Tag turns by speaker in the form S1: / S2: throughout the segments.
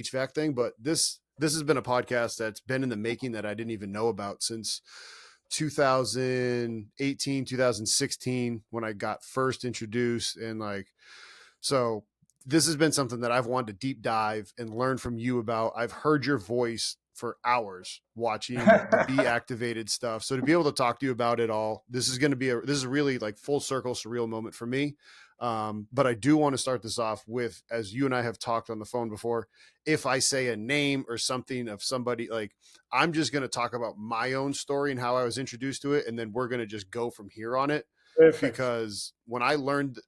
S1: HVAC thing, but this has been a podcast that's been in the making that I didn't even know about since 2018, 2016, when I got first introduced. And so this has been something that I've wanted to deep dive and learn from you about. I've heard your voice for hours watching the Be Activated stuff. So to be able to talk to you about it all, this is really like full circle surreal moment for me. But I do want to start this off with, as you and I have talked on the phone before, if I say a name or something of somebody, like, I'm just going to talk about my own story and how I was introduced to it. And then we're going to just go from here on it. Perfect. Because when I learned,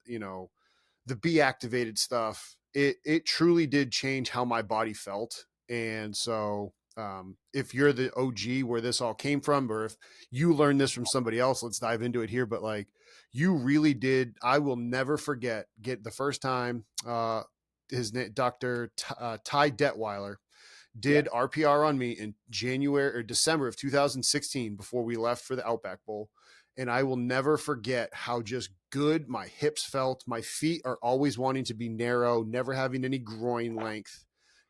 S1: the Be Activated stuff, it truly did change how my body felt. And so if you're the OG where this all came from, or if you learned this from somebody else, let's dive into it here. But like, you really did. I will never forget the first time his name, Dr. Ty Detweiler, did RPR on me in January or December of 2016 before we left for the Outback Bowl. And I will never forget how just good my hips felt. My feet are always wanting to be narrow, never having any groin length.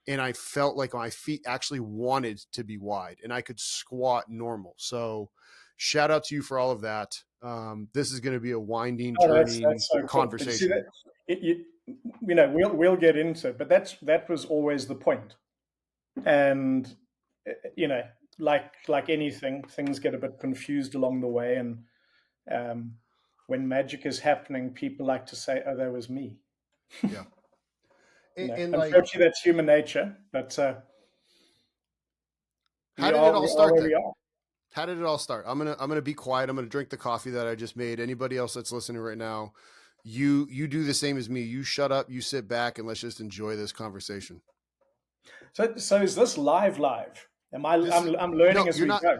S1: And I felt like my feet actually wanted to be wide and I could squat normal. So shout out to you for all of that. This is going to be a winding, turning that's so conversation.
S2: Cool. We'll get into it, but that was always the point. And, like anything, things get a bit confused along the way. And when magic is happening, people like to say, oh, that was me.
S1: Yeah.
S2: And unfortunately, that's human nature. But
S1: how did it all start? How did it all start? I'm gonna be quiet. I'm gonna drink the coffee that I just made. Anybody else that's listening right now, you do the same as me. You shut up. You sit back, and let's just enjoy this conversation.
S2: So is this live? I'm learning as we go.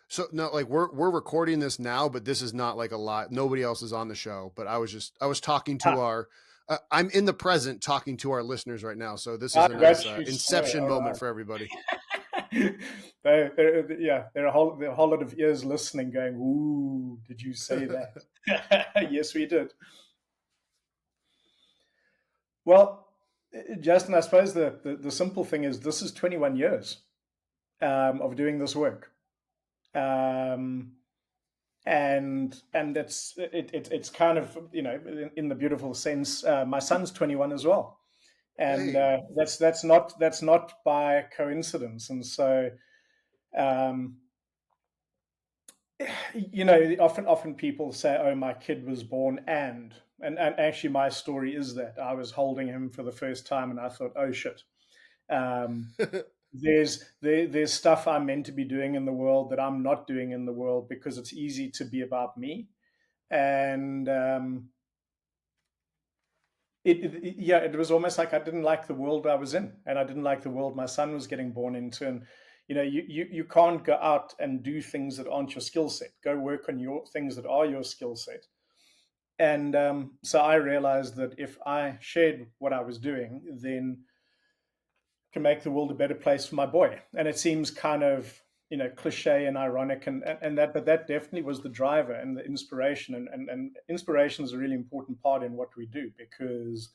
S1: So no, like we're recording this now, but this is not like a live. Nobody else is on the show. But I was talking to our. I'm in the present talking to our listeners right now. So this is a nice inception moment for everybody.
S2: There are a whole lot of ears listening going, ooh, did you say that? Yes, we did. Well, Justin, I suppose the simple thing is this is 21 years of doing this work. And it's kind of, in the beautiful sense, my son's 21 as well. And that's not by coincidence. And so, often people say, oh, my kid was born and actually my story is that I was holding him for the first time and I thought, oh shit. There's stuff I'm meant to be doing in the world that I'm not doing in the world because it's easy to be about me. And it was almost like I didn't like the world I was in, and I didn't like the world my son was getting born into. And you can't go out and do things that aren't your skill set. Go work on your things that are your skill set. And so I realized that if I shared what I was doing, then can make the world a better place for my boy. And it seems kind of, cliche and ironic and that, but that definitely was the driver and the inspiration. And inspiration is a really important part in what we do, because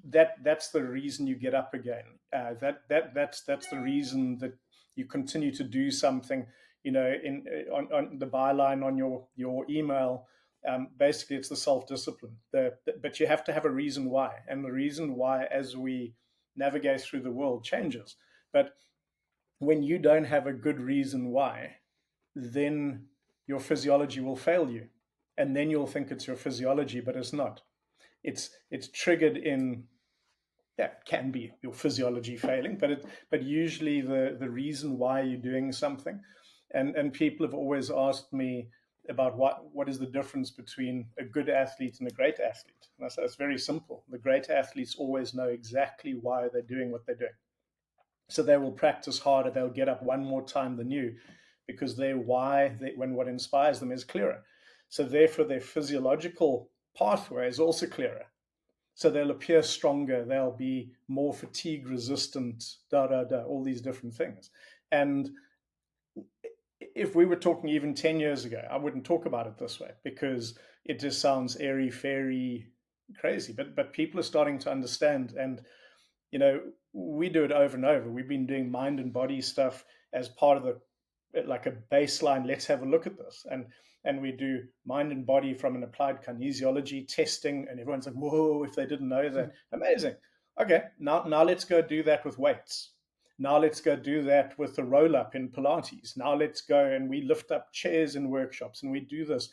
S2: that's the reason you get up again. That's the reason that you continue to do something, on the byline on your email. Basically, it's the self-discipline. But you have to have a reason why. And the reason why, as we navigate through the world, changes. But when you don't have a good reason why, then your physiology will fail you. And then you'll think it's your physiology, but it's not. It's triggered in, that can be your physiology failing, but usually the reason why you're doing something. And people have always asked me about what is the difference between a good athlete and a great athlete. And I say it's very simple. The great athletes always know exactly why they're doing what they're doing. So they will practice harder. They'll get up one more time than you, because their why, when what inspires them is clearer. So therefore, their physiological pathway is also clearer. So they'll appear stronger. They'll be more fatigue resistant, all these different things. And if we were talking even 10 years ago, I wouldn't talk about it this way, because it just sounds airy, fairy, crazy. But people are starting to understand. And we do it over and over. We've been doing mind and body stuff as part of like a baseline. Let's have a look at this. And we do mind and body from an applied kinesiology testing. And everyone's like, whoa, if they didn't know that. Amazing. Okay, now let's go do that with weights. Now let's go do that with the roll up in Pilates. Now let's go and we lift up chairs in workshops and we do this.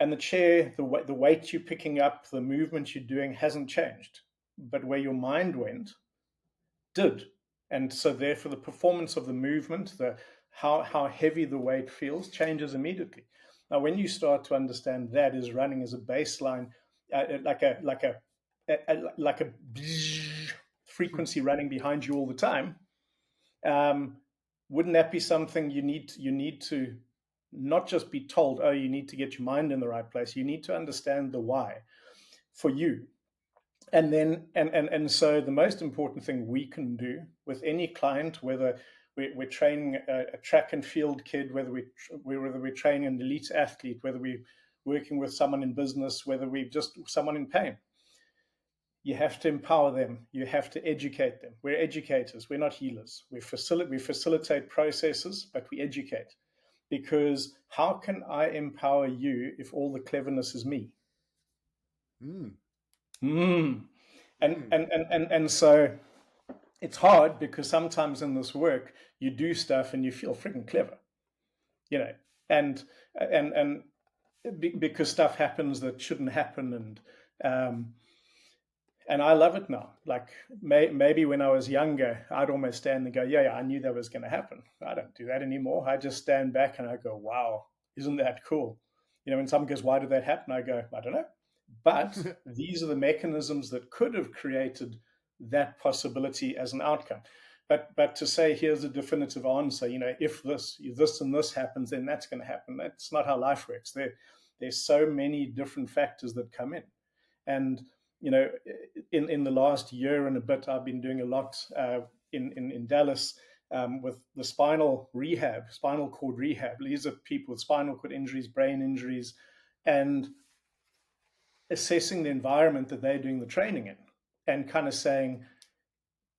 S2: And the chair, the weight you're picking up, the movement you're doing hasn't changed. But where your mind went did. And so therefore the performance of the movement, how heavy the weight feels, changes immediately. Now, when you start to understand that is running as a baseline, like a frequency running behind you all the time, wouldn't that be something you need to not just be told, oh, you need to get your mind in the right place. You need to understand the why for you. And then, and so the most important thing we can do with any client, whether we're training a track and field kid, whether we're training an elite athlete, whether we're working with someone in business, whether we're just someone in pain, you have to empower them. You have to educate them. We're educators. We're not healers. We facilitate processes, but we educate. Because how can I empower you if all the cleverness is me? And so it's hard because sometimes in this work you do stuff and you feel freaking clever, and because stuff happens that shouldn't happen, and I love it now. Like maybe when I was younger, I'd almost stand and go, yeah, I knew that was going to happen. I don't do that anymore. I just stand back and I go, wow, isn't that cool? When someone goes, why did that happen? I go, I don't know. But these are the mechanisms that could have created that possibility as an outcome. But to say, here's a definitive answer, if this and this happens, then that's going to happen. That's not how life works. There's so many different factors that come in. And in the last year and a bit, I've been doing a lot in Dallas with the spinal cord rehab. These are people with spinal cord injuries, brain injuries, and assessing the environment that they're doing the training in and kind of saying,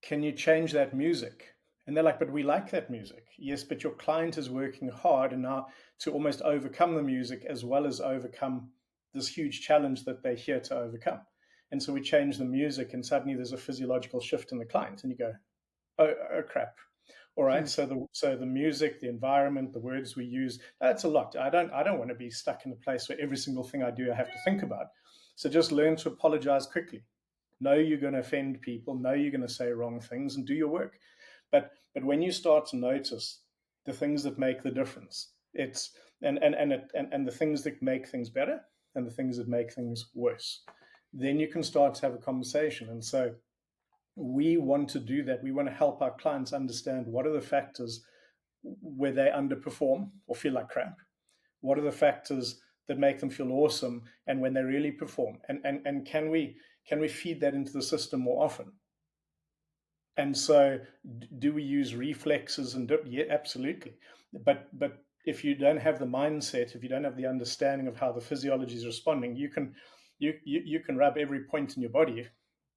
S2: can you change that music? And they're like, but we like that music. Yes, but your client is working hard and now to almost overcome the music as well as overcome this huge challenge that they're here to overcome. And so we change the music and suddenly there's a physiological shift in the client and you go, oh crap. All right. So the music, the environment, the words we use, that's a lot. I don't want to be stuck in a place where every single thing I do, I have to think about. So just learn to apologize quickly. Know you're going to offend people. Know you're going to say wrong things and do your work. But when you start to notice the things that make the difference, it's and the things that make things better and the things that make things worse, then you can start to have a conversation. And so we want to do that. We want to help our clients understand what are the factors where they underperform or feel like crap. What are the factors that make them feel awesome and when they really perform? And can we feed that into the system more often? And so do we use reflexes? Yeah, absolutely. But if you don't have the mindset, if you don't have the understanding of how the physiology is responding, you can rub every point in your body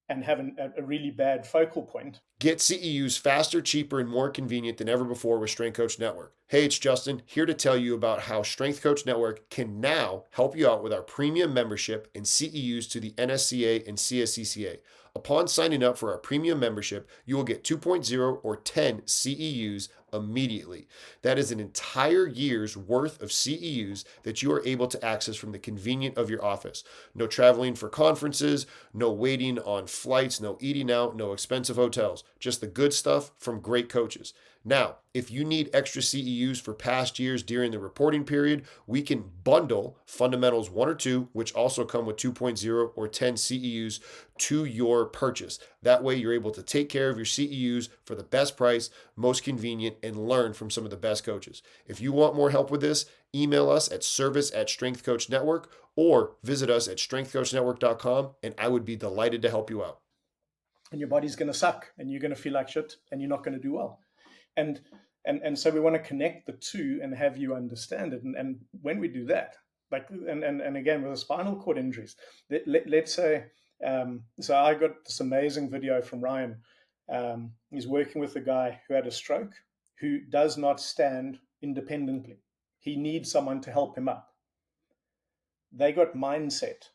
S2: and have a really bad focal point.
S1: Get CEUs faster, cheaper, and more convenient than ever before with Strength Coach Network. Hey, it's Justin, here to tell you about how Strength Coach Network can now help you out with our premium membership and CEUs to the NSCA and CSCCa. Upon signing up for our premium membership, you will get 2.0 or 10 CEUs immediately. That is an entire year's worth of CEUs that you are able to access from the convenience of your office. No traveling for conferences, no waiting on flights, no eating out, no expensive hotels. Just the good stuff from great coaches. Now, if you need extra CEUs for past years during the reporting period, we can bundle Fundamentals 1 or 2, which also come with 2.0 or 10 CEUs to your purchase. That way you're able to take care of your CEUs for the best price, most convenient, and learn from some of the best coaches. If you want more help with this, email us at service@Strength Coach Network or visit us at strengthcoachnetwork.com, and I would be delighted to help you out.
S2: And your body's going to suck and you're going to feel like shit and you're not going to do well. And so we want to connect the two and have you understand it. And when we do that, like, and again, with the spinal cord injuries, let's say So I got this amazing video from Ryan. He's working with a guy who had a stroke, who does not stand independently. He needs someone to help him up. They got mindset.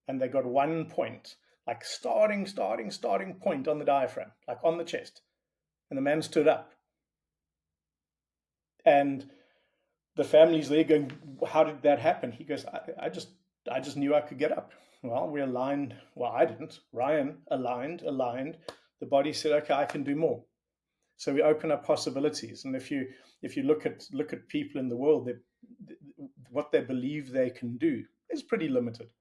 S2: And they got 1 point, like starting point on the diaphragm, like on the chest. And the man stood up. And the family's there going, how did that happen? He goes, I just knew I could get up. Well, we aligned. Well, I didn't. Ryan aligned. The body said, okay, I can do more. So we open up possibilities. And if you look at people in the world, what they believe they can do is pretty limited.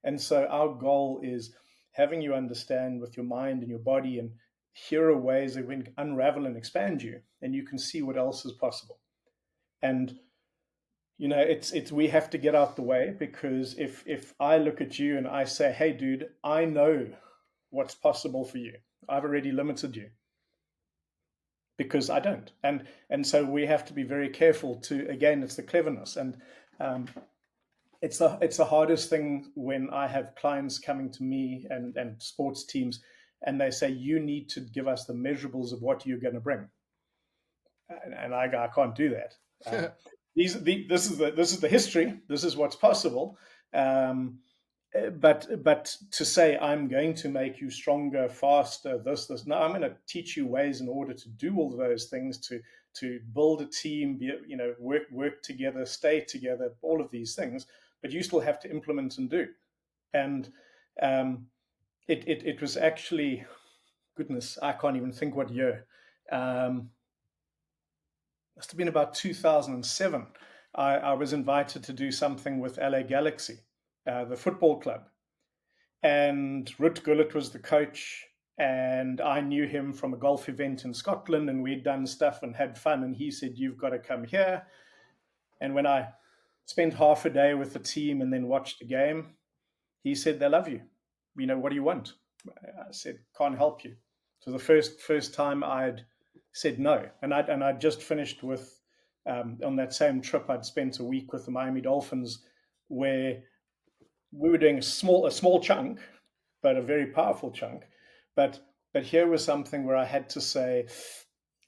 S2: And so our goal is having you understand with your mind and your body, and here are ways that we can unravel and expand you, and you can see what else is possible. And it's we have to get out the way, because if I look at you and I say, hey dude, I know what's possible for you, I've already limited you, because I don't. And so we have to be very careful to, again, it's the cleverness. And it's the hardest thing when I have clients coming to me and sports teams, and they say, you need to give us the measurables of what you're going to bring. And I go, I can't do that. This is the history. This is what's possible. But to say I'm going to make you stronger, faster, this. No, I'm going to teach you ways in order to do all of those things, to build a team, work together, stay together, all of these things. But you still have to implement and do. And it was actually, goodness, I can't even think what year. Must have been about 2007. I was invited to do something with LA Galaxy, the football club. And Ruud Gullit was the coach, and I knew him from a golf event in Scotland, and we'd done stuff and had fun. And he said, you've got to come here. And when I spent half a day with the team and then watched the game, he said, they love you. What do you want? I said, can't help you. So the first time I'd said no. And I'd just finished with, on that same trip, I'd spent a week with the Miami Dolphins, where we were doing a small chunk, but a very powerful chunk. But here was something where I had to say,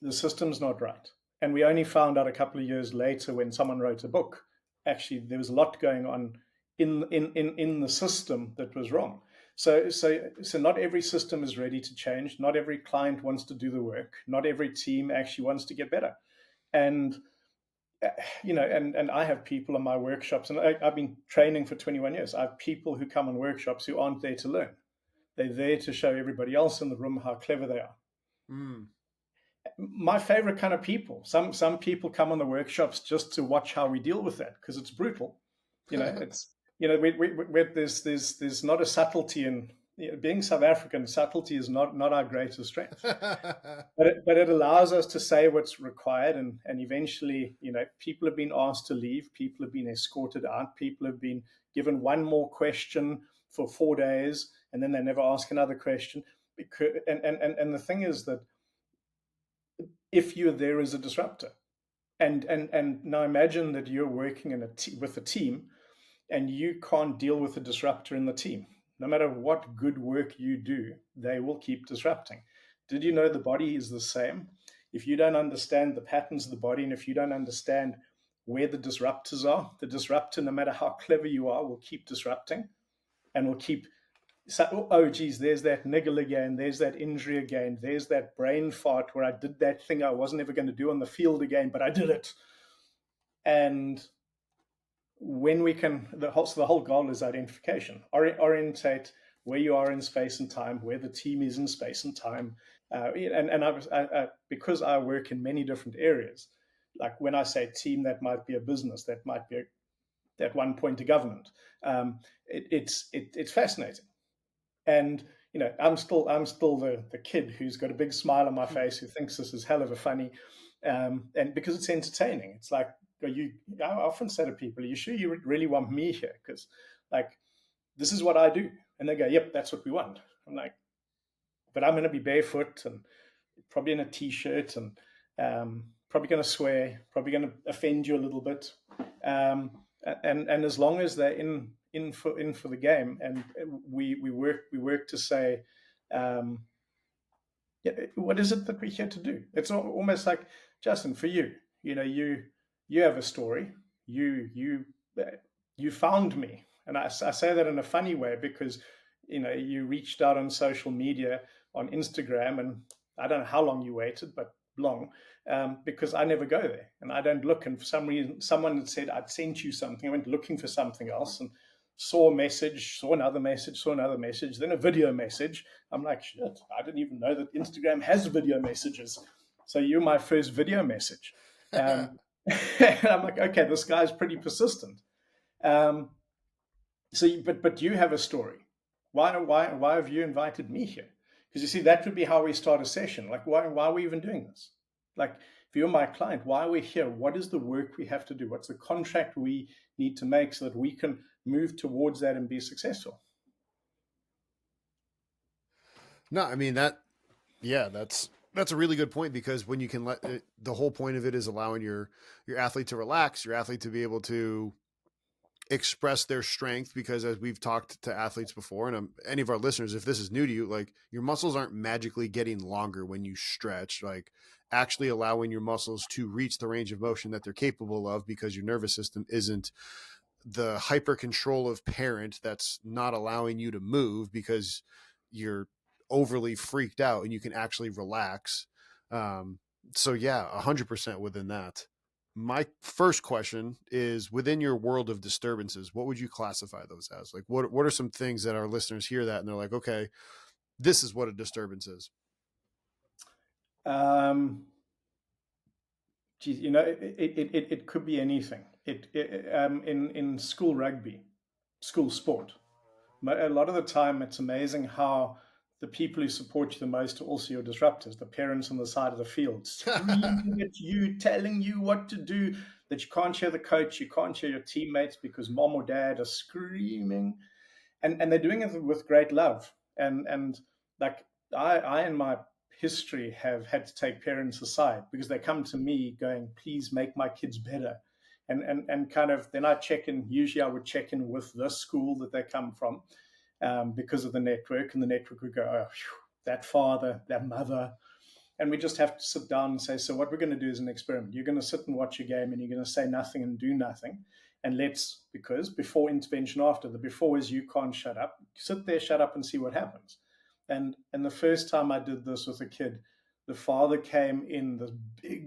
S2: the system's not right. And we only found out a couple of years later, when someone wrote a book, actually there was a lot going on in the system that was wrong. So not every system is ready to change. Not every client wants to do the work. Not every team actually wants to get better. And and I have people in my workshops, and I've been training for 21 years. I have people who come on workshops who aren't there to learn. They're there to show everybody else in the room how clever they are. Mm. My favorite kind of people. Some people come on the workshops just to watch how we deal with that, because it's brutal. It's there's not a subtlety in being South African. Subtlety is not our greatest strength, but it allows us to say what's required, and eventually, people have been asked to leave, people have been escorted out, people have been given one more question for 4 days, and then they never ask another question. And the thing is that if you're there as a disruptor, and now imagine that you're working with a team, and you can't deal with a disruptor in the team. No matter what good work you do, they will keep disrupting. Did you know the body is the same? If you don't understand the patterns of the body, and if you don't understand where the disruptors are, the disruptor, no matter how clever you are, will keep disrupting, and will keep, oh geez, there's that niggle again, there's that injury again, there's that brain fart where I did that thing I wasn't ever going to do on the field again, but I did it. And when we can, the whole goal is identification. Orientate where you are in space and time, where the team is in space and time. Because I work in many different areas, like when I say team, that might be a business, that might be at one point a government. It's fascinating. And I'm still the kid who's got a big smile on my face, who thinks this is hell of a funny, and because it's entertaining. It's like, I often say to people, are you sure you really want me here? Because this is what I do. And they go, yep, that's what we want. I'm like, but I'm going to be barefoot and probably in a t-shirt, and probably going to swear, probably going to offend you a little bit. And as long as they're in in for the game, and we work to say, yeah, what is it that we're here to do? It's almost like, Justin, for you, you have a story. You found me, and I say that in a funny way because you reached out on social media, on Instagram, and I don't know how long you waited, but long, because I never go there and I don't look. And for some reason, someone had said I'd sent you something. I went looking for something else and saw a message, saw another message, then a video message. I'm like, shit, I didn't even know that Instagram has video messages. So you're my first video message. And I'm like, okay, this guy's pretty persistent. But you have a story. Why have you invited me here? Because you see, that would be how we start a session. Like, why are we even doing this? Like, if you're my client, why are we here? What is the work we have to do? What's the contract we need to make so that we can move towards that and be successful?
S1: No, I mean that's a really good point, because when you can let the whole point of it is allowing your athlete to relax, your athlete to be able to express their strength, because as we've talked to athletes before, and any of our listeners, if this is new to you, like, your muscles aren't magically getting longer when you stretch. Like, actually allowing your muscles to reach the range of motion that they're capable of, because your nervous system isn't the hyper control of parent that's not allowing you to move because you're overly freaked out, and you can actually relax. So yeah, 100% within that. My first question is, within your world of disturbances, what would you classify those as? Like, what are some things that our listeners hear that and they're like, okay, this is what a disturbance is?
S2: Geez, it could be anything. In school rugby, school sport, a lot of the time it's amazing how the people who support you the most are also your disruptors, the parents on the side of the field, screaming at you, telling you what to do, that you can't hear the coach, you can't hear your teammates because mom or dad are screaming. And they're doing it with great love. And like, I in my history have had to take parents aside because they come to me going, please make my kids better. And kind of, then I check in, usually I would check in with the school that they come from, because of the network, and the network would go, oh, phew, that father, that mother. And we just have to sit down and say, so what we're going to do is an experiment. You're going to sit and watch a game, and you're going to say nothing and do nothing. And because before intervention, after, the before is you can't shut up. Sit there, shut up, and see what happens. And the first time I did this with a kid, the father came in, this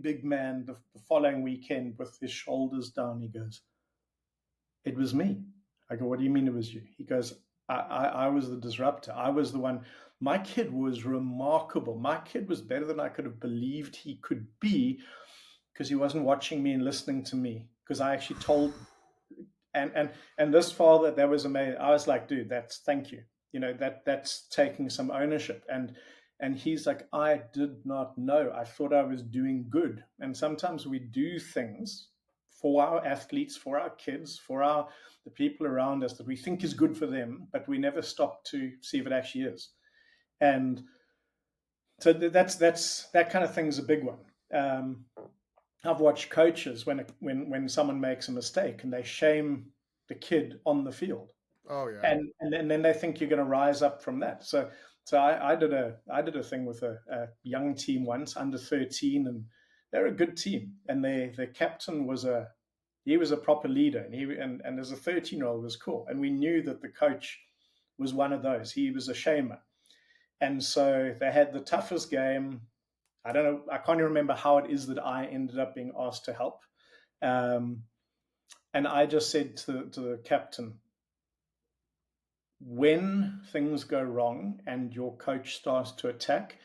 S2: big man, the following weekend with his shoulders down. He goes, it was me. I go, what do you mean it was you? He goes, I was the disruptor. I was the one. My kid was remarkable. My kid was better than I could have believed he could be, because he wasn't watching me and listening to me, because I actually told. And this father, that was amazing. I was like, dude, thank you. That's taking some ownership. And he's like, I did not know. I thought I was doing good. And sometimes we do things for our athletes, for our kids, for the people around us that we think is good for them, but we never stop to see if it actually is. And so that kind of thing's a big one. I've watched coaches when someone makes a mistake and they shame the kid on the field.
S1: Oh yeah.
S2: And then they think you're going to rise up from that. So I did a thing with a young team once, under 13, and they're a good team. And their captain was a proper leader, and as a 13-year-old was cool. And we knew that the coach was one of those. He was a shamer. And so they had the toughest game. I don't know. I can't even remember how it is that I ended up being asked to help. And I just said to the captain, when things go wrong and your coach starts to attack,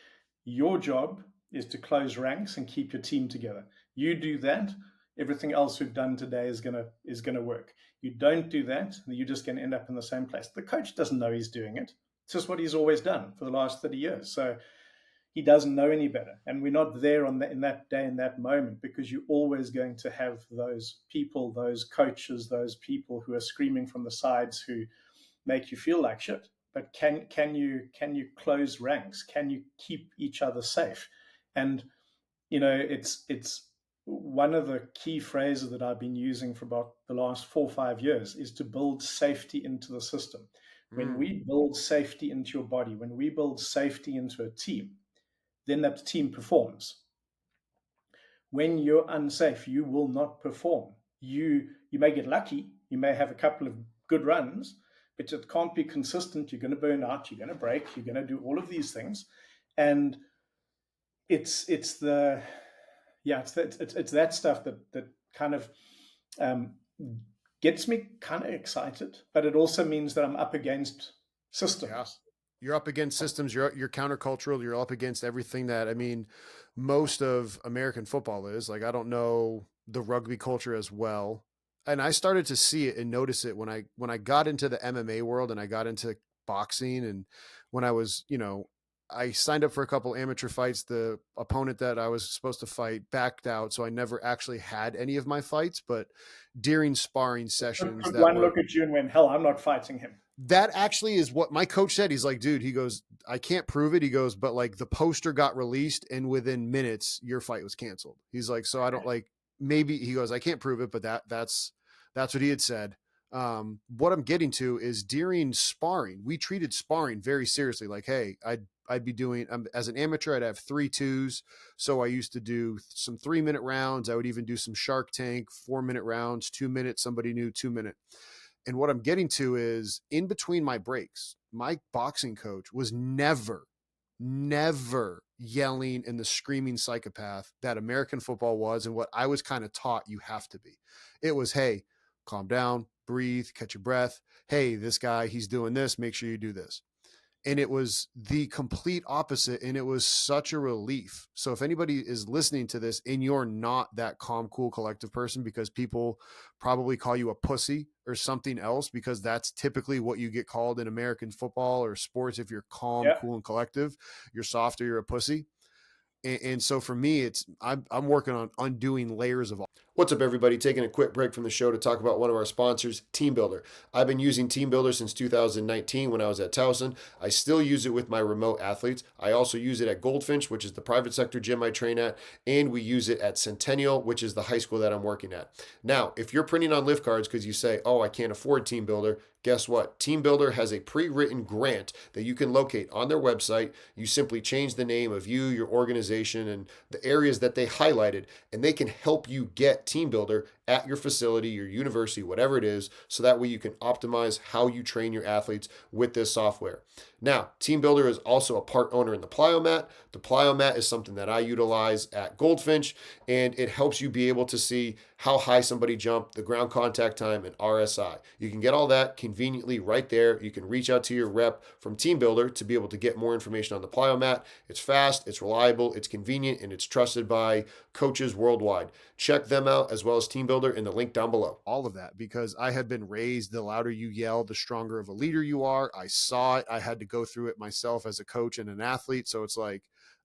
S2: your job is to close ranks and keep your team together. You do that, everything else we've done today is gonna work. You don't do that, you're just going to end up in the same place. The coach doesn't know he's doing it. It's just what he's always done for the last 30 years. So he doesn't know any better. And we're not there in that day, in that moment, because you're always going to have those people, those coaches, those people who are screaming from the sides who make you feel like shit. But can you close ranks? Can you keep each other safe? And it's one of the key phrases that I've been using for about the last 4 or 5 years is to build safety into the system. When we build safety into your body, when we build safety into a team, then that team performs. When you're unsafe, you will not perform. You may get lucky, you may have a couple of good runs, but it can't be consistent. You're going to burn out, you're going to break, you're going to do all of these things. And it's that stuff that kind of gets me kind of excited, but it also means that I'm up against systems.
S1: Yeah. You're up against systems. You're countercultural. You're up against everything that, I mean, most of American football is. Like, I don't know the rugby culture as well. And I started to see it and notice it when I got into the MMA world and I got into boxing. And when I was, I signed up for a couple amateur fights. The opponent that I was supposed to fight backed out, so I never actually had any of my fights. But during sparring sessions,
S2: Could one look at you and went, hell, I'm not fighting him.
S1: That actually is what my coach said. He's like, dude, he goes, I can't prove it. He goes, but like the poster got released and within minutes your fight was canceled. He's like, so I don't like, maybe he goes, I can't prove it, but that's what he had said. What I'm getting to is during sparring, we treated sparring very seriously. Like, hey, I'd be doing, as an amateur, I'd have 3 2s. So I used to do some 3-minute rounds. I would even do some Shark Tank 4-minute rounds, 2 minutes, somebody new 2-minute. And what I'm getting to is in between my breaks, my boxing coach was never yelling and the screaming psychopath that American football was and what I was kind of taught you have to be. It was, hey, calm down, breathe, catch your breath. Hey, this guy, he's doing this. Make sure you do this. And it was the complete opposite. And it was such a relief. So if anybody is listening to this and you're not that calm, cool, collective person, because people probably call you a pussy or something else, because that's typically what you get called in American football or sports. If you're calm, cool, and collective, you're soft or you're a pussy. And so for me, I'm working on undoing layers of all. What's up, everybody? Taking a quick break from the show to talk about one of our sponsors, TeamBuildr. I've been using TeamBuildr since 2019 when I was at Towson. I still use it with my remote athletes. I also use it at Goldfinch, which is the private sector gym I train at, and we use it at Centennial, which is the high school that I'm working at. Now, if you're printing on lift cards because you say, oh, I can't afford TeamBuildr, guess what? TeamBuildr has a pre-written grant that you can locate on their website. You simply change the name of you, your organization, and the areas that they highlighted, and they can help you get TeamBuildr at your facility, your university, whatever it is, so that way you can optimize how you train your athletes with this software. Now, TeamBuildr is also a part owner in the Plyomat. The Plyomat is something that I utilize at Goldfinch, and it helps you be able to see how high somebody jumped, the ground contact time, and RSI. You can get all that conveniently right there. You can reach out to your rep from TeamBuildr to be able to get more information on the Plyomat. It's fast, it's reliable, it's convenient, and it's trusted by coaches worldwide. Check them out as well as TeamBuildr in the link down below. All of that because I had been raised, the louder you yell, the stronger of a leader you are. I saw it. I had to go through it myself as a coach and an athlete. So it's like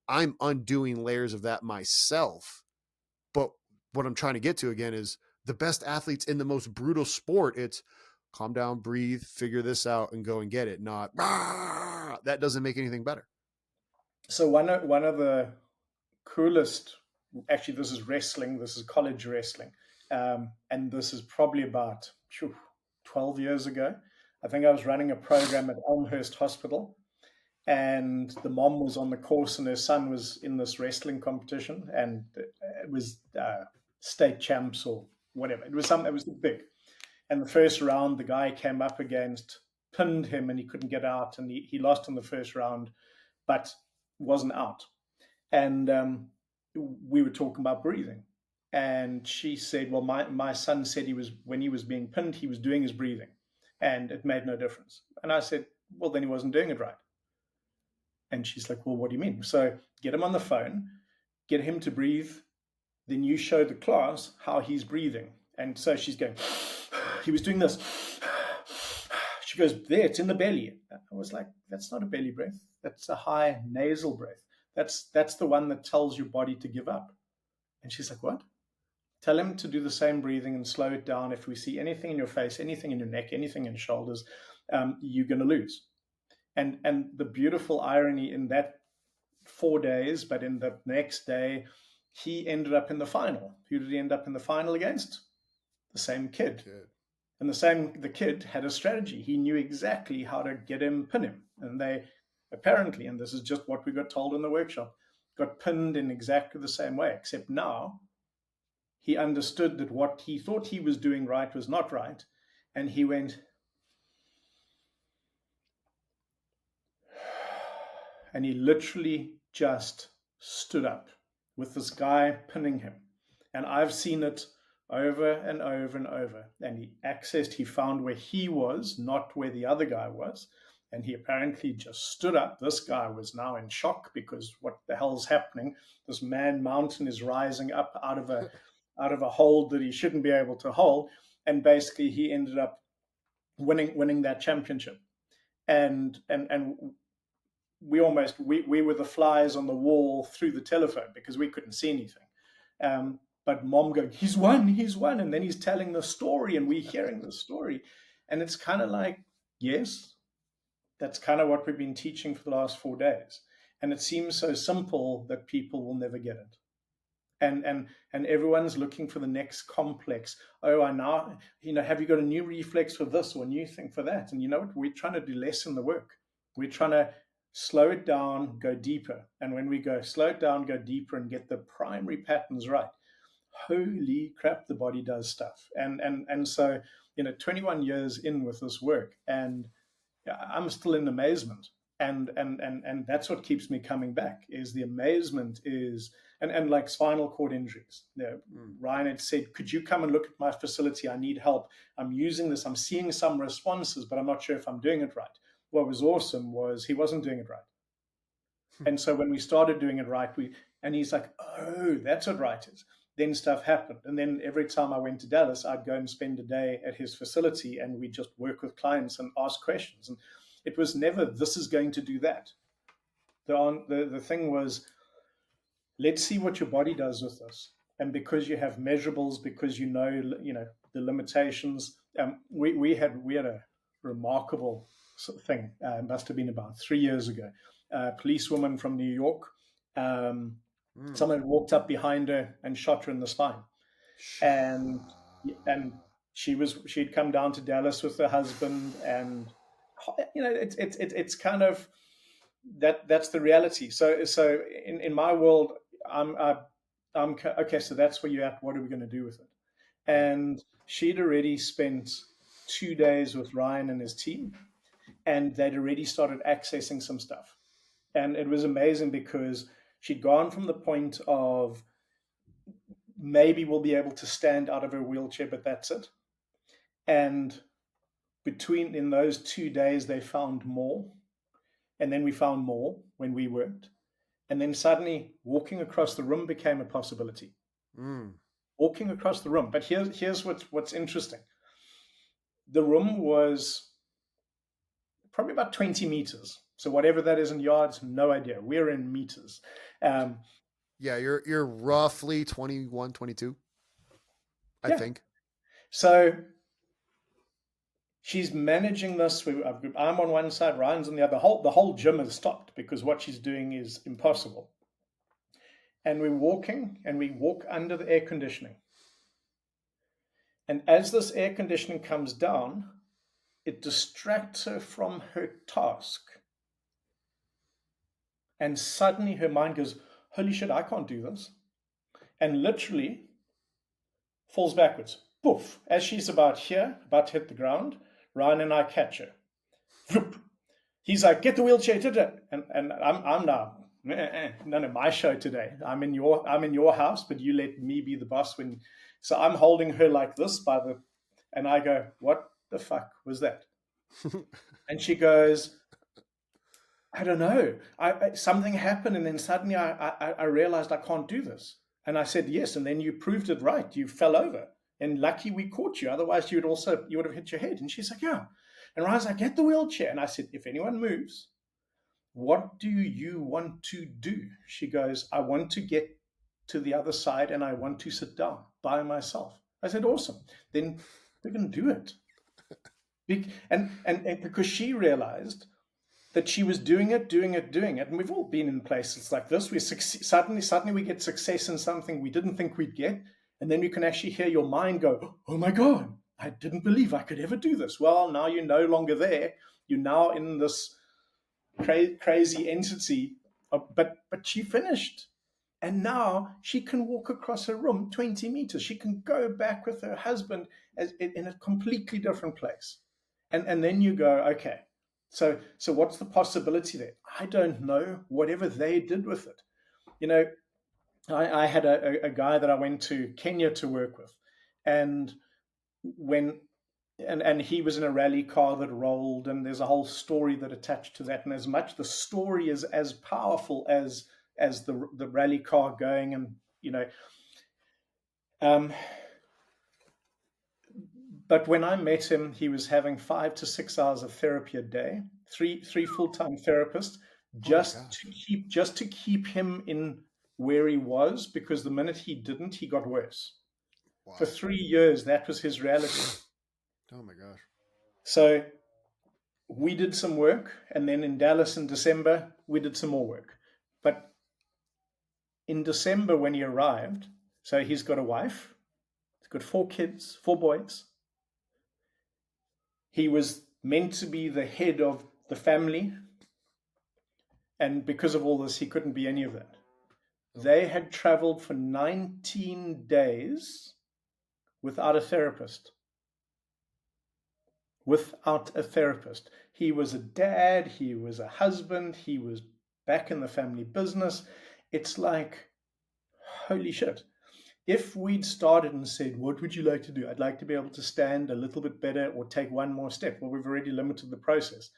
S1: I'm undoing layers of that myself. But what I'm trying to get to again is the best athletes in the most brutal sport. It's calm down, breathe, figure this out, and go and get it. Not that doesn't make anything better.
S2: So one of the coolest, actually, this is wrestling. This is college wrestling, and this is probably about 12 years ago. I think I was running a program at Elmhurst Hospital, and the mom was on the course, and her son was in this wrestling competition, and it was state champs or whatever. It was big. And the first round, the guy came up against, pinned him, and he couldn't get out, and he lost in the first round, but wasn't out. And we were talking about breathing, and she said, well, my son said when he was being pinned, he was doing his breathing, and it made no difference. And I said, well, then he wasn't doing it right. And she's like, well, what do you mean? So get him on the phone, get him to breathe, then you show the class how he's breathing. And so she's going, he was doing this. She goes, there, it's in the belly. I was like, that's not a belly breath. That's a high nasal breath. That's the one that tells your body to give up. And she's like, what? Tell him to do the same breathing and slow it down. If we see anything in your face, anything in your neck, anything in your shoulders, you're going to lose. And the beautiful irony in that 4 days, but in the next day, he ended up in the final. Who did he end up in the final against? The same kid. And the kid had a strategy. He knew exactly how to get him, pin him. And they apparently, and this is just what we got told in the workshop, got pinned in exactly the same way, except now he understood that what he thought he was doing right was not right. And he went, and he literally just stood up with this guy pinning him. And I've seen it over and over and over. And he found where he was, not where the other guy was. And he apparently just stood up. This guy was now in shock because what the hell's happening? This man mountain is rising up out of a hold that he shouldn't be able to hold. And basically he ended up winning that championship. And we were the flies on the wall through the telephone because we couldn't see anything. But mom going, he's won. And then he's telling the story and we're hearing the story. And it's kind of like, yes, that's kind of what we've been teaching for the last 4 days. And it seems so simple that people will never get it. And everyone's looking for the next complex. Oh, I now, have you got a new reflex for this or a new thing for that? And you know what? We're trying to do less in the work. We're trying to slow it down, go deeper. And when we go slow it down, go deeper and get the primary patterns right, holy crap, the body does stuff. And so, 21 years in with this work, and I'm still in amazement. And that's what keeps me coming back is the amazement is, and like spinal cord injuries. Ryan had said, could you come and look at my facility? I need help. I'm using this. I'm seeing some responses, but I'm not sure if I'm doing it right. What was awesome was he wasn't doing it right. And so when we started doing it right, and he's like, oh, that's what right is. Then stuff happened. And then every time I went to Dallas, I'd go and spend a day at his facility and we'd just work with clients and ask questions. And it was never, this is going to do that. The thing was, let's see what your body does with this. And because you have measurables, because you know the limitations, we had a remarkable thing. Must have been about 3 years ago. A policewoman from New York. Someone walked up behind her and shot her in the spine, and she'd come down to Dallas with her husband, and it's kind of that's the reality. So in my world, I'm okay. So that's where you're at. What are we going to do with it? And she'd already spent 2 days with Ryan and his team, and they'd already started accessing some stuff, and it was amazing because she'd gone from the point of maybe we'll be able to stand out of her wheelchair, but that's it. And in those 2 days, they found more. And then we found more when we worked. And then suddenly walking across the room became a possibility. Walking across the room. But here's what's interesting. The room was probably about 20 meters. So whatever that is in yards, no idea. We're in meters.
S1: Yeah, you're roughly 21, 22, I think.
S2: So she's managing this. I'm on one side, Ryan's on the other. The whole gym has stopped because what she's doing is impossible. And we're walking, and we walk under the air conditioning. And as this air conditioning comes down, it distracts her from her task. And suddenly her mind goes, holy shit, I can't do this. And literally falls backwards. Poof. As she's about to hit the ground, Ryan and I catch her. Vroop. He's like, get the wheelchair today. And I'm now, none of my show today. I'm in your house, but you let me be the boss so I'm holding her like this and I go, what the fuck was that? And she goes, I don't know. Something happened, and then suddenly I realized I can't do this. And I said, yes, and then you proved it right. You fell over. And lucky we caught you. Otherwise, you would have hit your head. And she's like, yeah. And Ryan's like, get the wheelchair. And I said, if anyone moves, what do you want to do? She goes, I want to get to the other side and I want to sit down by myself. I said, awesome. Then we're going to do it. And because she realized that she was doing it, and we've all been in places like this. We suddenly we get success in something we didn't think we'd get, and then you can actually hear your mind go, "Oh my God, I didn't believe I could ever do this." Well, now you're no longer there. You're now in this crazy entity. But she finished, and now she can walk across a room 20 meters. She can go back with her husband in a completely different place, and then you go, okay. So what's the possibility there? I don't know. Whatever they did with it, I had a guy that I went to Kenya to work with, and when and he was in a rally car that rolled, and there's a whole story that attached to that. And as much the story is as powerful as the rally car going, and um, but when I met him, he was having 5 to 6 hours of therapy a day, three full-time therapists, just to keep him in where he was, because the minute he didn't, he got worse. Wow. For 3 years, that was his reality.
S1: Oh my gosh.
S2: So we did some work, and then in Dallas in December, we did some more work. But in December, when he arrived, so he's got a wife, he's got 4 kids, 4 boys. He was meant to be the head of the family, and because of all this, he couldn't be any of that. They had traveled for 19 days without a therapist. Without a therapist. He was a dad, he was a husband, he was back in the family business. It's like, holy shit. If we'd started and said, what would you like to do? I'd like to be able to stand a little bit better or take one more step. Well, we've already limited the process.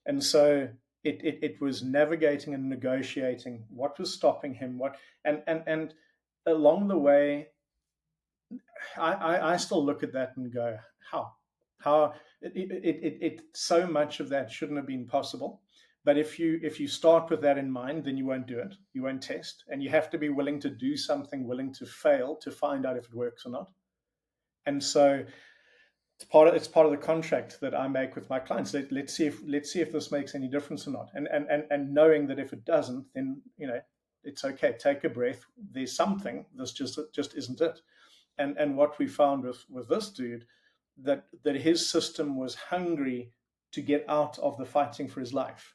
S2: And so it was navigating and negotiating what was stopping him, and along the way, I still look at that and go, how so much of that shouldn't have been possible. But if you start with that in mind, then you won't do it. You won't test, and you have to be willing to do something, willing to fail to find out if it works or not. And so it's part of the contract that I make with my clients. Let's see if this makes any difference or not. And knowing that if it doesn't, then it's okay. Take a breath. There's something. This just isn't it. And what we found with this dude, that his system was hungry to get out of the fighting for his life.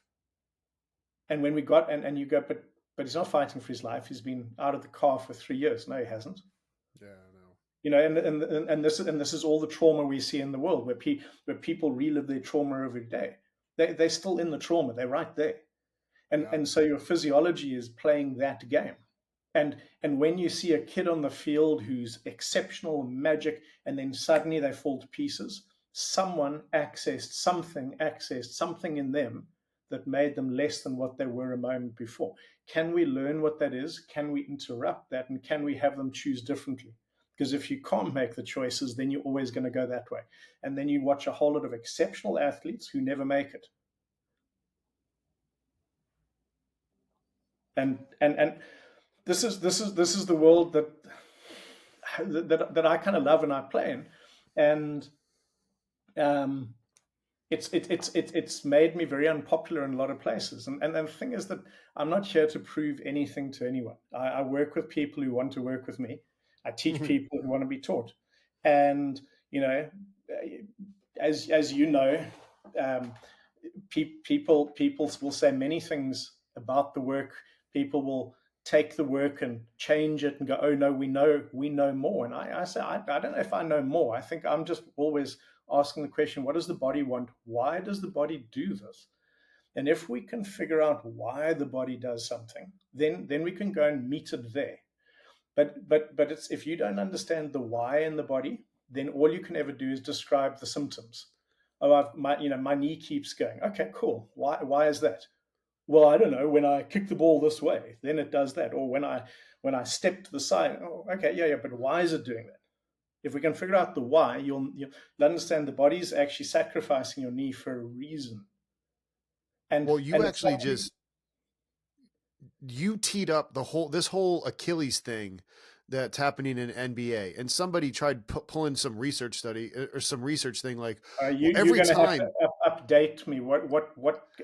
S2: And when we got, and you go, but he's not fighting for his life. He's been out of the car for 3 years. No, he hasn't.
S1: Yeah, I
S2: know. And this is all the trauma we see in the world, where people relive their trauma every day. They're still in the trauma. They're right there. And so your physiology is playing that game. And when you see a kid on the field who's exceptional, magic, and then suddenly they fall to pieces, someone accessed something in them that made them less than what they were a moment before. Can we learn what that is? Can we interrupt that? And can we have them choose differently? Because if you can't make the choices, then you're always going to go that way. And then you watch a whole lot of exceptional athletes who never make it. And this is the world that I kind of love and I play in. And it's made me very unpopular in a lot of places. And the thing is that I'm not here to prove anything to anyone. I work with people who want to work with me. I teach people who want to be taught. And, as you know, people will say many things about the work. People will take the work and change it and go, oh no, we know more. And I say, I don't know if I know more. I think I'm just always asking the question, what does the body want? Why does the body do this? And if we can figure out why the body does something, then we can go and meet it there. But it's, if you don't understand the why in the body, then all you can ever do is describe the symptoms. Oh, my knee keeps going. Okay, cool. Why is that? Well, I don't know. When I kick the ball this way, then it does that. Or when I step to the side. Oh, okay, yeah. But why is it doing that? If we can figure out the why, you'll understand the body's actually sacrificing your knee for a reason. And
S1: well, you teed up this whole Achilles thing that's happening in NBA, and somebody tried pulling some research study or some research thing like
S2: every time. Date me. What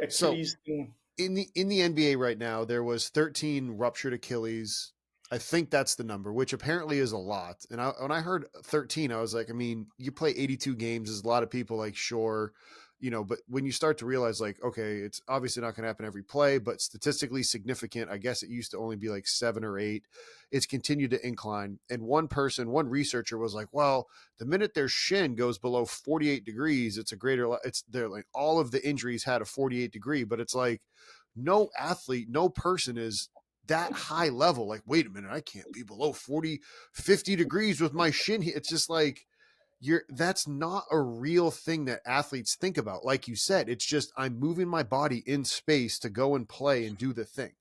S1: So
S2: Achilles thing?
S1: in the NBA right now, there was 13 ruptured Achilles. I think that's the number, which apparently is a lot. And when I heard 13, I was like, I mean, you play 82 games. There's a lot of people like, sure, but when you start to realize like, okay, it's obviously not going to happen every play, but statistically significant. I guess it used to only be like 7 or 8. It's continued to incline. And one researcher was like, well, the minute their shin goes below 48 degrees, they're like all of the injuries had a 48 degree, but it's like, no athlete, no person is that high level. Like, wait a minute, I can't be below 40, 50 degrees with my shin. It's just like, that's not a real thing that athletes think about. Like you said, it's just, I'm moving my body in space to go and play and do the thing.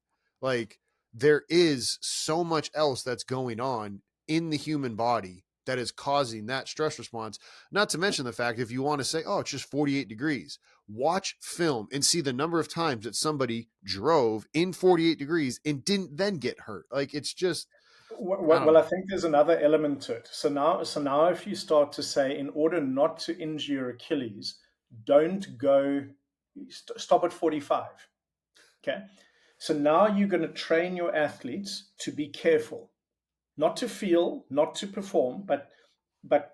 S1: Like, there is so much else that's going on in the human body that is causing that stress response. Not to mention the fact, if you want to say, oh, it's just 48 degrees, watch film and see the number of times that somebody drove in 48 degrees and didn't then get hurt. Like, it's just, I don't
S2: Well, I
S1: know.
S2: think there's another element to it. So now, if you start to say, in order not to injure your Achilles, don't go, stop at 45. Okay. So now you're going to train your athletes to be careful, not to feel, not to perform, but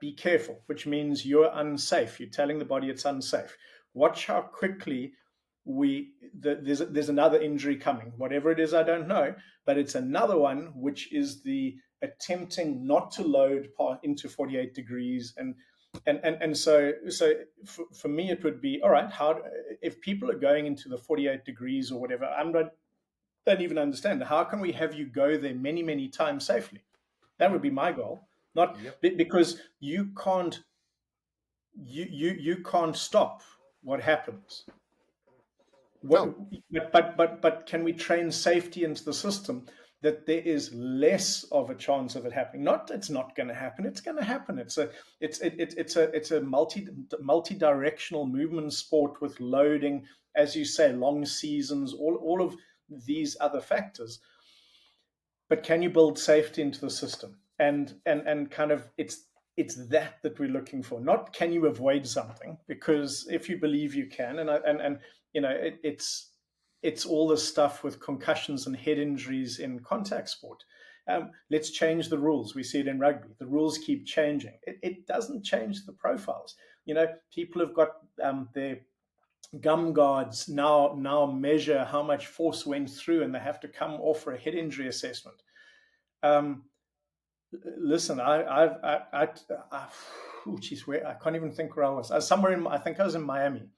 S2: be careful, which means you're unsafe. You're telling the body it's unsafe. Watch how quickly there's another injury coming. Whatever it is, I don't know, but it's another one, which is the attempting not to load into 48 degrees. And so for me, it would be, all right, if people are going into the 48 degrees or whatever, don't even understand. How can we have you go there many, many times safely? That would be my goal. Not because you can't stop what happens.
S1: No.
S2: But can we train safety into the system that there is less of a chance of it happening? Not it's not going to happen. It's going to happen. It's a multi-directional movement sport with loading, as you say, long seasons, all of these other factors. But can you build safety into the system? And kind of it's that we're looking for. Not can you avoid something, because if you believe you can, and it's all this stuff with concussions and head injuries in contact sport. Let's change the rules. We see it in rugby. The rules keep changing. It doesn't change the profiles. People have got their gum guards now measure how much force went through, and they have to come off for a head injury assessment. Listen, I can't even think where I was. I was somewhere I think I was in Miami,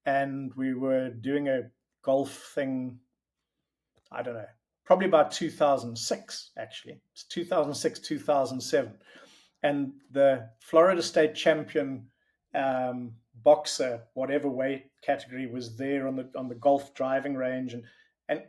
S2: and we were doing a golf thing. I don't know, probably about 2006, actually. It's 2006, 2007. And the Florida State champion boxer, whatever weight category, was there on the golf driving range. And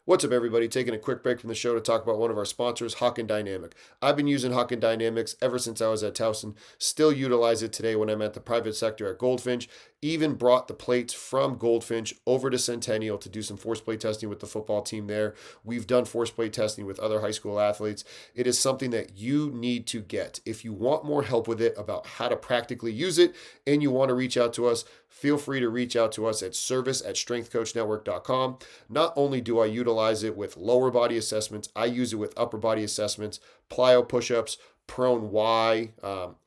S1: What's up, everybody? Taking a quick break from the show to talk about one of our sponsors, Hawkin Dynamics. I've been using Hawkin Dynamics ever since I was at Towson. Still utilize it today when I'm at the private sector at Goldfinch. Even brought the plates from Goldfinch over to Centennial to do some force plate testing with the football team there. We've done force plate testing with other high school athletes. It is something that you need to get. If you want more help with it about how to practically use it and you want to reach out to us, feel free to reach out to us at service@strengthcoachnetwork.com. Not only do I utilize it with lower body assessments, I use it with upper body assessments, plyo push-ups, prone Y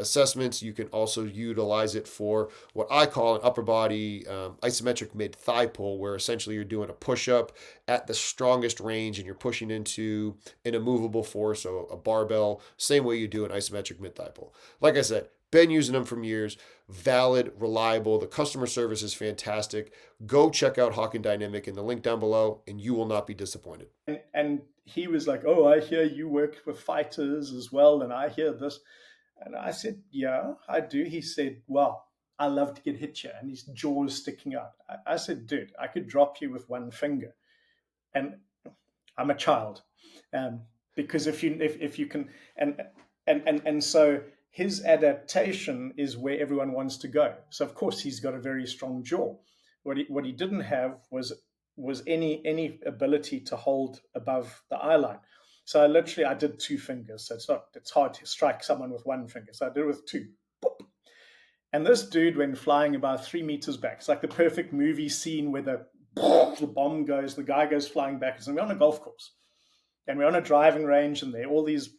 S1: assessments. You can also utilize it for what I call an upper body isometric mid thigh pull, where essentially you're doing a push-up at the strongest range and you're pushing into an immovable force, so a barbell, same way you do an isometric mid thigh pull. Like I said, been using them for years. Valid, reliable. The customer service is fantastic. Go check out Hawkin Dynamic in the link down below, and you will not be disappointed.
S2: And he was like, "Oh, I hear you work with fighters as well, and I hear this." And I said, "Yeah, I do." He said, "Well, I love to get hit here," and his jaws sticking out. I said, "Dude, I could drop you with one finger," and I'm a child, because if you can, and so his adaptation is where everyone wants to go. So of course he's got a very strong jaw. What he didn't have was any ability to hold above the eye line. So I did two fingers. So it's hard to strike someone with one finger. So I did it with two. Boop. And this dude went flying about 3 meters back. It's like the perfect movie scene where the bomb goes, the guy goes flying backwards. And we're on a golf course. And we're on a driving range, and there are all these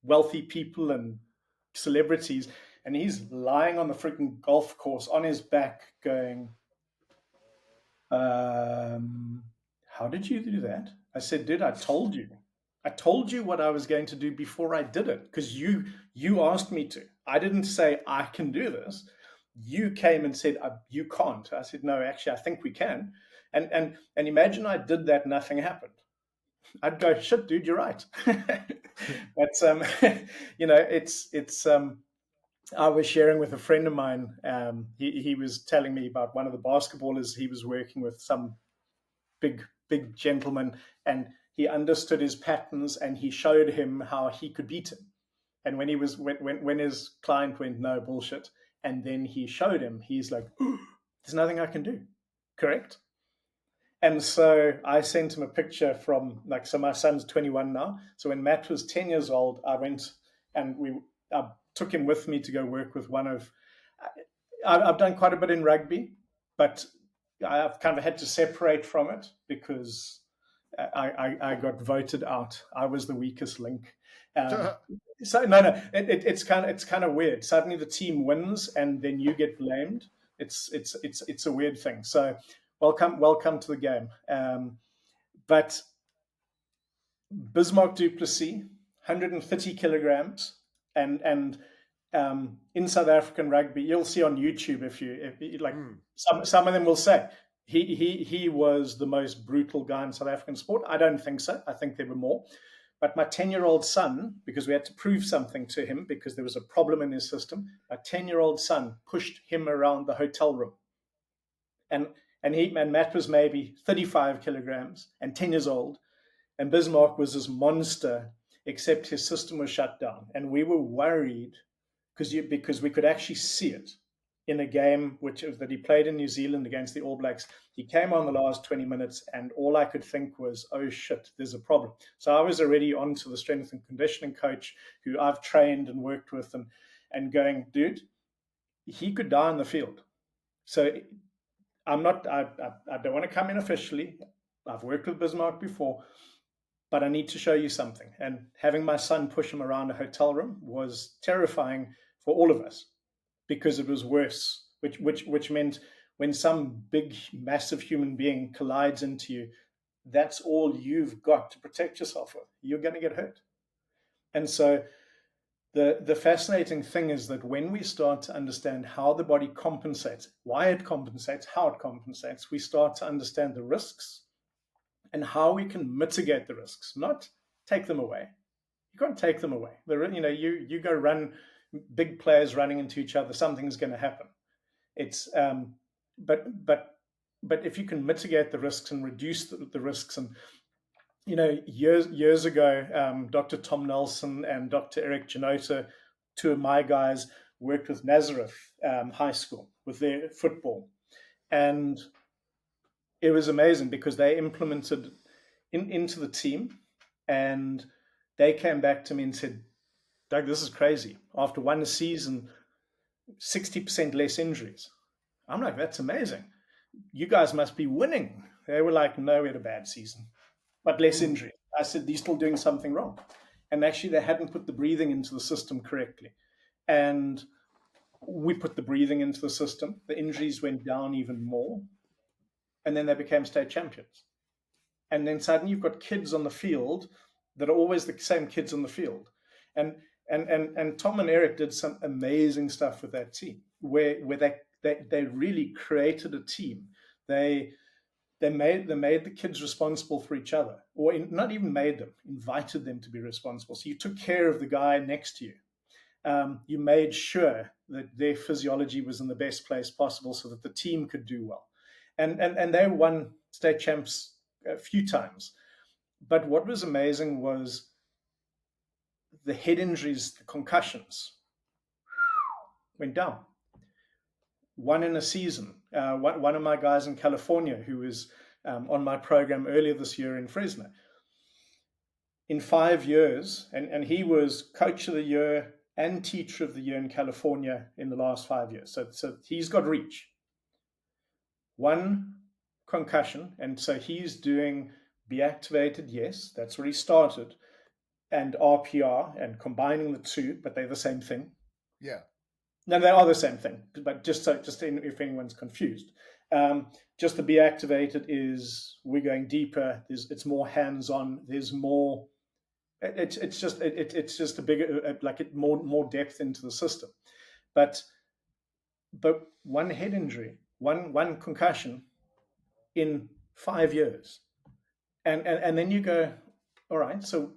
S2: wealthy people and celebrities. And he's lying on the freaking golf course on his back going, how did you do that? I said, dude, I told you. I told you what I was going to do before I did it, because you asked me to. I didn't say I can do this. You came and said you can't. I said, no, actually, I think we can. And imagine I did that, nothing happened. I'd go, shit, dude, you're right. But it's I was sharing with a friend of mine. He was telling me about one of the basketballers he was working with, some big gentleman, and he understood his patterns, and he showed him how he could beat him. And when his client went, no, bullshit, and then he showed him, he's like, there's nothing I can do. Correct? And so I sent him a picture from, so my son's 21 now. So when Matt was 10 years old, I went and I took him with me to go work with I've done quite a bit in rugby, but I've kind of had to separate from it because I got voted out. I was the weakest link. So no, it's kind of weird. Suddenly the team wins and then you get blamed. It's a weird thing. So welcome to the game. But Bismarck du Plessis, 130 kilograms, and in South African rugby, you'll see on YouTube if you like, some of them will say he was the most brutal guy in South African sport. I don't think so. I think there were more. But my 10-year-old son, because we had to prove something to him because there was a problem in his system, my 10-year-old son pushed him around the hotel room. And Matt was maybe 35 kilograms and 10 years old. And Bismarck was this monster, except his system was shut down. And we were worried because we could actually see it in a game that he played in New Zealand against the All Blacks. He came on the last 20 minutes, and all I could think was, oh, shit, there's a problem. So I was already on to the strength and conditioning coach who I've trained and worked with and going, dude, he could die on the field. So I don't want to come in officially. I've worked with Bismarck before, but I need to show you something. And having my son push him around a hotel room was terrifying for all of us because it was worse, which meant when some big, massive human being collides into you, that's all you've got to protect yourself with. You're going to get hurt. And so the fascinating thing is that when we start to understand how the body compensates, why it compensates, how it compensates, we start to understand the risks and how we can mitigate the risks, not take them away. You can't take them away. You go run, big players running into each other, something's going to happen. It's but if you can mitigate the risks and reduce the risks, and years ago, Dr. Tom Nelson and Dr. Eric Janota, two of my guys, worked with Nazareth High School with their football, and it was amazing because they implemented into the team, and they came back to me and said, Doug, this is crazy. After one season, 60% less injuries. I'm like, that's amazing. You guys must be winning. They were like, no, we had a bad season, but less injury. I said, they're still doing something wrong. And actually, they hadn't put the breathing into the system correctly. And we put the breathing into the system. The injuries went down even more. And then they became state champions. And then suddenly you've got kids on the field that are always the same kids on the field. And Tom and Eric did some amazing stuff with that team where they really created a team. They made the kids responsible for each other, or not even made them, invited them to be responsible. So you took care of the guy next to you. You made sure that their physiology was in the best place possible so that the team could do well. And they won state champs a few times. But what was amazing was the head injuries, the concussions went down. One in a season. One of my guys in California who was on my program earlier this year in Fresno. In 5 years, and he was coach of the year and Teacher of the Year in California in the last 5 years. So he's got reach. One concussion, and so he's doing Be Activated, yes, that's where he started, and RPR, and combining the two, but they're the same thing.
S1: Yeah.
S2: No, they are the same thing, but if anyone's confused. Just the Be Activated is we're going deeper. It's more hands-on. There's more. It's just a bigger more depth into the system. But one head injury, one concussion in 5 years, and then you go, all right. So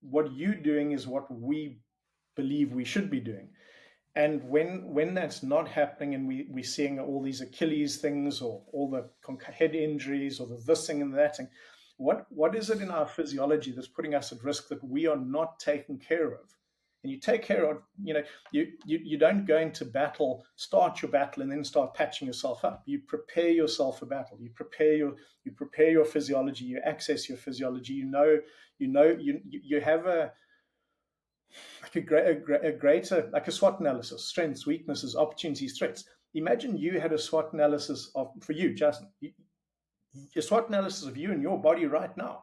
S2: what you're doing is what we believe we should be doing. And when that's not happening, and we're seeing all these Achilles things, or all the head injuries, or the this thing and that thing, what is it in our physiology that's putting us at risk that we are not taking care of? And you take care of, you don't go into battle, start your battle, and then start patching yourself up. You prepare yourself for battle. You prepare your physiology. You access your physiology. You have a greater, like a SWOT analysis: strengths, weaknesses, opportunities, threats. Imagine you had a SWOT analysis for you, Justin, a SWOT analysis of you and your body right now.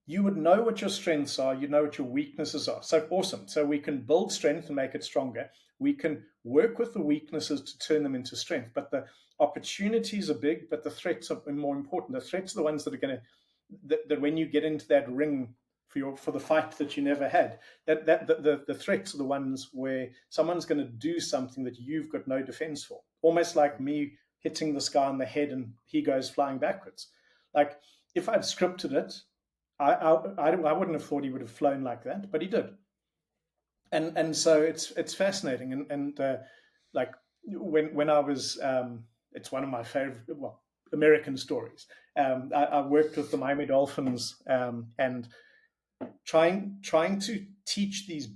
S2: You would know what your strengths are. You know what your weaknesses are. So awesome. So we can build strength and make it stronger. We can work with the weaknesses to turn them into strength. But the opportunities are big, but the threats are more important. The threats are the ones that are going to, that when you get into that ring for the fight that you never had, the threats are the ones where someone's going to do something that you've got no defense for. Almost like me hitting this guy on the head and he goes flying backwards. Like, if I'd scripted it, I wouldn't have thought he would have flown like that, but he did. And so it's fascinating. And like when I was, it's one of my favorite, American stories. I worked with the Miami Dolphins, and trying to teach these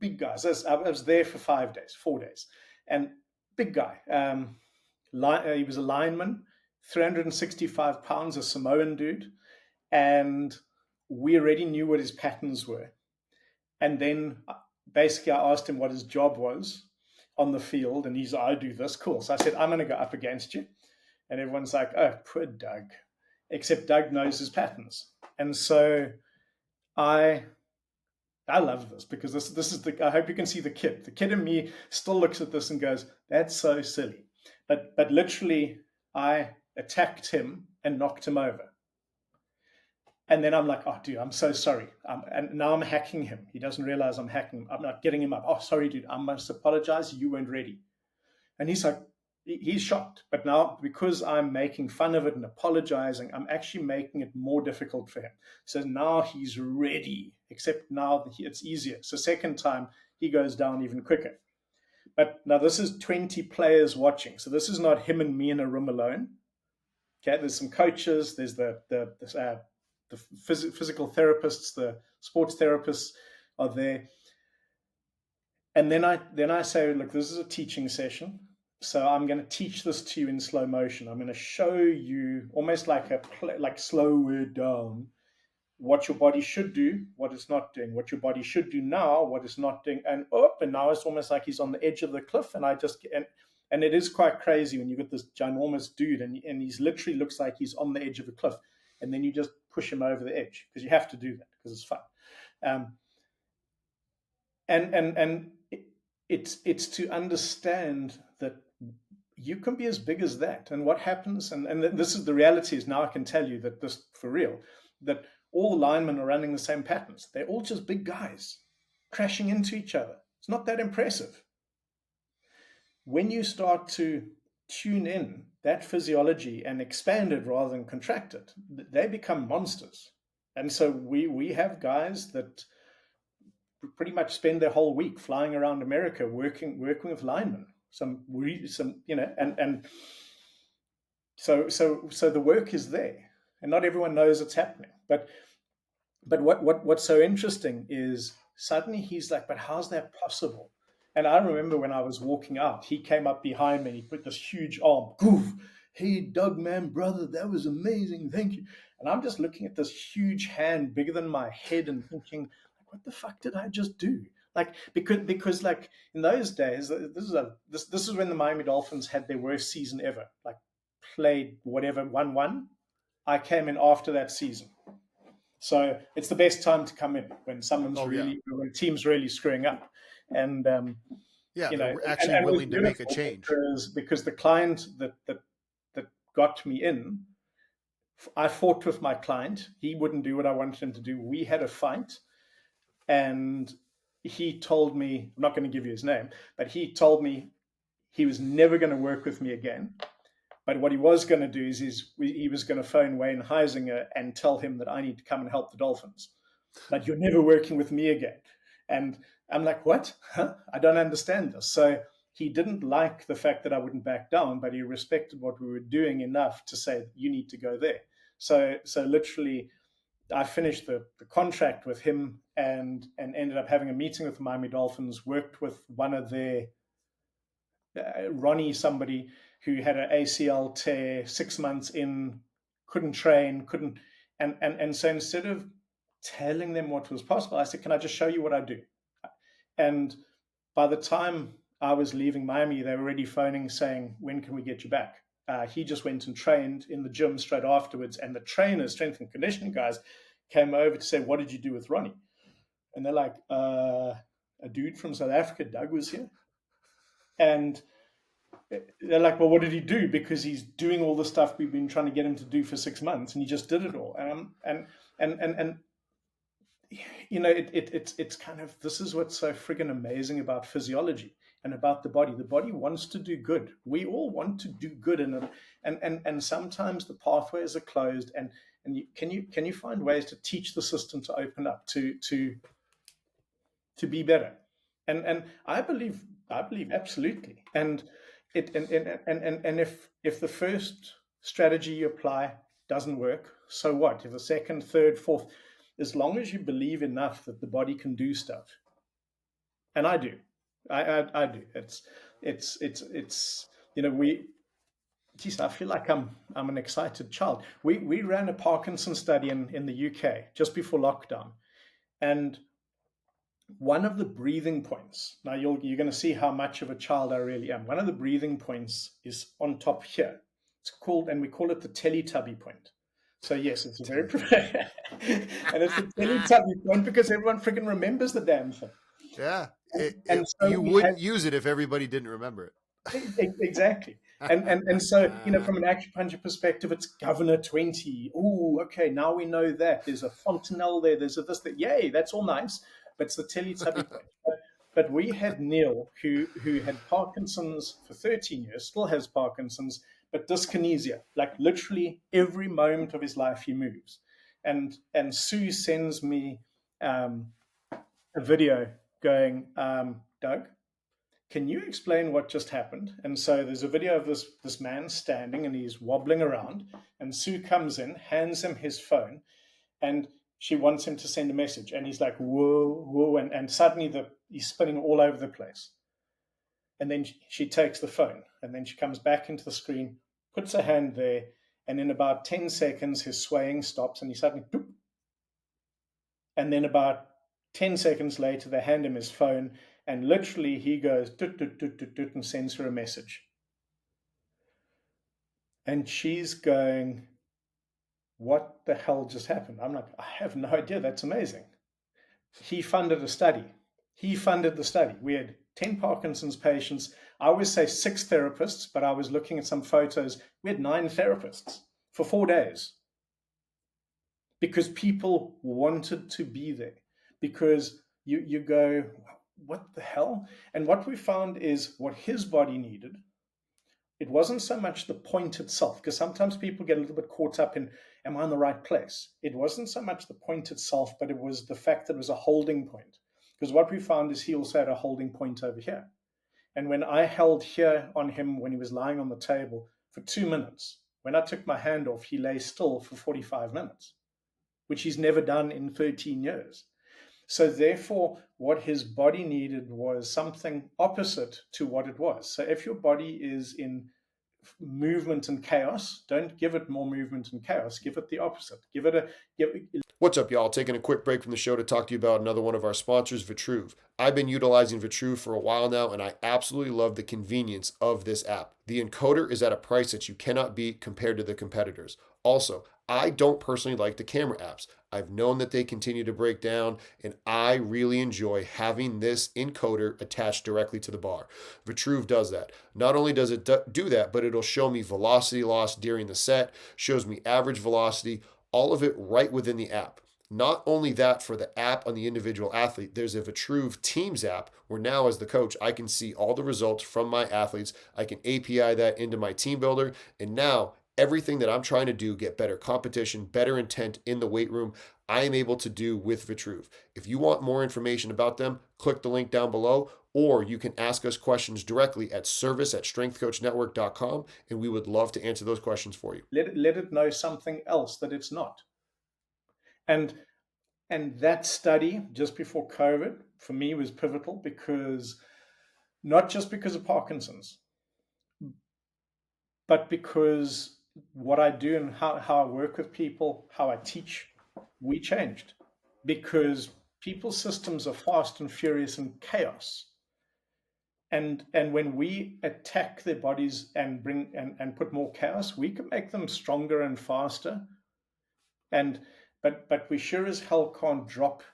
S2: big guys. I was there for 4 days, and big guy. He was a lineman, 365 pounds, a Samoan dude, and we already knew what his patterns were. And then basically I asked him what his job was on the field, and he's like, I do this. Cool. So I said, I'm going to go up against you. And everyone's like, oh, poor Doug. Except Doug knows his patterns. And so I love this, because this is I hope you can see the kid. The kid in me still looks at this and goes, that's so silly. But literally I attacked him and knocked him over. And then I'm like, oh, dude, I'm so sorry. And now I'm hacking him. He doesn't realize I'm hacking him. I'm not getting him up. Oh, sorry, dude. I must apologize. You weren't ready. And he's like, he's shocked. But now, because I'm making fun of it and apologizing, I'm actually making it more difficult for him. So now he's ready, except now it's easier. So second time, he goes down even quicker. But now this is 20 players watching. So this is not him and me in a room alone. Okay, there's some coaches. There's the physical therapists, the sports therapists are there. And then I say, look, this is a teaching session. So I'm going to teach this to you in slow motion. I'm going to show you almost like slow it down, what your body should do, what it's not doing, what your body should do now, what it's not doing. And now it's almost like he's on the edge of the cliff. And it is quite crazy when you get this ginormous dude and he's literally looks like he's on the edge of a cliff. And then you just push him over the edge, because you have to do that because it's fun. And it's to understand that you can be as big as that. And what happens, and this is the reality, is now I can tell you that this for real, that all the linemen are running the same patterns. They're all just big guys crashing into each other. It's not that impressive. When you start to tune in that physiology and expand it rather than contract it, they become monsters. And so we have guys that pretty much spend their whole week flying around America working with linemen. So the work is there, and not everyone knows it's happening. But what's so interesting is suddenly he's like, but how's that possible? And I remember when I was walking out, he came up behind me and he put this huge arm, goof, hey, Doug, man, brother, that was amazing. Thank you. And I'm just looking at this huge hand bigger than my head and thinking, what the fuck did I just do? Like, because like in those days, this is when the Miami Dolphins had their worst season ever. Like, played whatever 1-1. I came in after that season. So it's the best time to come in when someone's when team's really screwing up. And
S1: they're actually willing to make a change.
S2: Because the client that got me in, I fought with my client. He wouldn't do what I wanted him to do. We had a fight, and he told me, I'm not going to give you his name, but he told me he was never going to work with me again. But what he was going to do is he was going to phone Wayne Heisinger and tell him that I need to come and help the Dolphins. But you're never working with me again. And I'm like, what? Huh? I don't understand this. So he didn't like the fact that I wouldn't back down, but he respected what we were doing enough to say, you need to go there. So literally, I finished the contract with him and ended up having a meeting with the Miami Dolphins, worked with one of their, Ronnie, somebody who had an ACL tear 6 months in, couldn't train, and so instead of telling them what was possible, I said, can I just show you what I do? And by the time I was leaving Miami, they were already phoning saying, when can we get you back? He just went and trained in the gym straight afterwards, and the trainers, strength and conditioning guys, came over to say, what did you do with Ronnie? And they're like, a dude from South Africa, Doug, was here. And they're like, well, what did he do? Because he's doing all the stuff we've been trying to get him to do for 6 months, and he just did it all. And you know, it's kind of, this is what's so friggin' amazing about physiology and about the body. The body wants to do good. We all want to do good, and sometimes the pathways are closed. And can you find ways to teach the system to open up to be better? And I believe absolutely. And if the first strategy you apply doesn't work, so what? If the second, third, fourth, as long as you believe enough that the body can do stuff, and I do, I do. It's you know, geez, I feel like I'm an excited child. We ran a Parkinson's study in the UK just before lockdown, and one of the breathing points, now you're going to see how much of a child I really am. One of the breathing points is on top here. It's called, and we call it the Teletubby point. So yes, it's a very and it's a Teletubby point because everyone freaking remembers the damn thing.
S1: Yeah, so you wouldn't use it if everybody didn't remember
S2: it. Exactly. And so, you know, from an acupuncture perspective, it's Governor 20. Oh, okay, now we know that. There's a fontanelle there. There's a this, that. Yay, that's all nice. But it's the Teletubby point. But we had Neil, who had Parkinson's for 13 years, still has Parkinson's, but dyskinesia. Like literally every moment of his life he moves. And Sue sends me a video going, Doug, can you explain what just happened? And so there's a video of this man standing and he's wobbling around, and Sue comes in, hands him his phone, and she wants him to send a message. And he's like, whoa, whoa. And suddenly he's spinning all over the place. And then she takes the phone, and then she comes back into the screen, puts her hand there, and in about 10 seconds, his swaying stops, and he suddenly, doop. And then about 10 seconds later, they hand him his phone, and literally he goes, doot, doot, doot, doot, doot, and sends her a message. And she's going, what the hell just happened? I'm like, I have no idea. That's amazing. He funded a study. He funded the study. We had 10 Parkinson's patients. I always say 6 therapists, but I was looking at some photos. We had 9 therapists for 4 days because people wanted to be there, because you go, what the hell? And what we found is what his body needed. It wasn't so much the point itself, because sometimes people get a little bit caught up in, am I in the right place? It wasn't so much the point itself, but it was the fact that it was a holding point. Because what we found is he also had a holding point over here. And when I held here on him when he was lying on the table for 2 minutes, when I took my hand off, he lay still for 45 minutes, which he's never done in 13 years. So therefore, what his body needed was something opposite to what it was. So if your body is in movement and chaos, don't give it more movement and chaos. Give it the opposite.
S1: What's up, y'all? Taking a quick break from the show to talk to you about another one of our sponsors, Vitruve. I've been utilizing Vitruve for a while now, and I absolutely love the convenience of this app. The encoder is at a price that you cannot beat compared to the competitors. Also, I don't personally like the camera apps. I've known that they continue to break down, and I really enjoy having this encoder attached directly to the bar. Vitruve does that. Not only does it do that, but it'll show me velocity loss during the set, shows me average velocity, all of it right within the app. Not only that, for the app on the individual athlete, there's a Vitruve Teams app where now, as the coach, I can see all the results from my athletes. I can API that into my TeamBuildr, and now everything that I'm trying to do, get better competition, better intent in the weight room, I am able to do with Vitruve. If you want more information about them, click the link down below, or you can ask us questions directly at service@strengthcoachnetwork.com, and we would love to answer those questions for you.
S2: Let it know something else that it's not. And that study just before COVID for me was pivotal, because not just because of Parkinson's, but because what I do and how I work with people, how I teach, we changed, because people's systems are fast and furious and chaos. And when we attack their bodies and bring and put more chaos, we can make them stronger and faster. But we sure as hell can't drop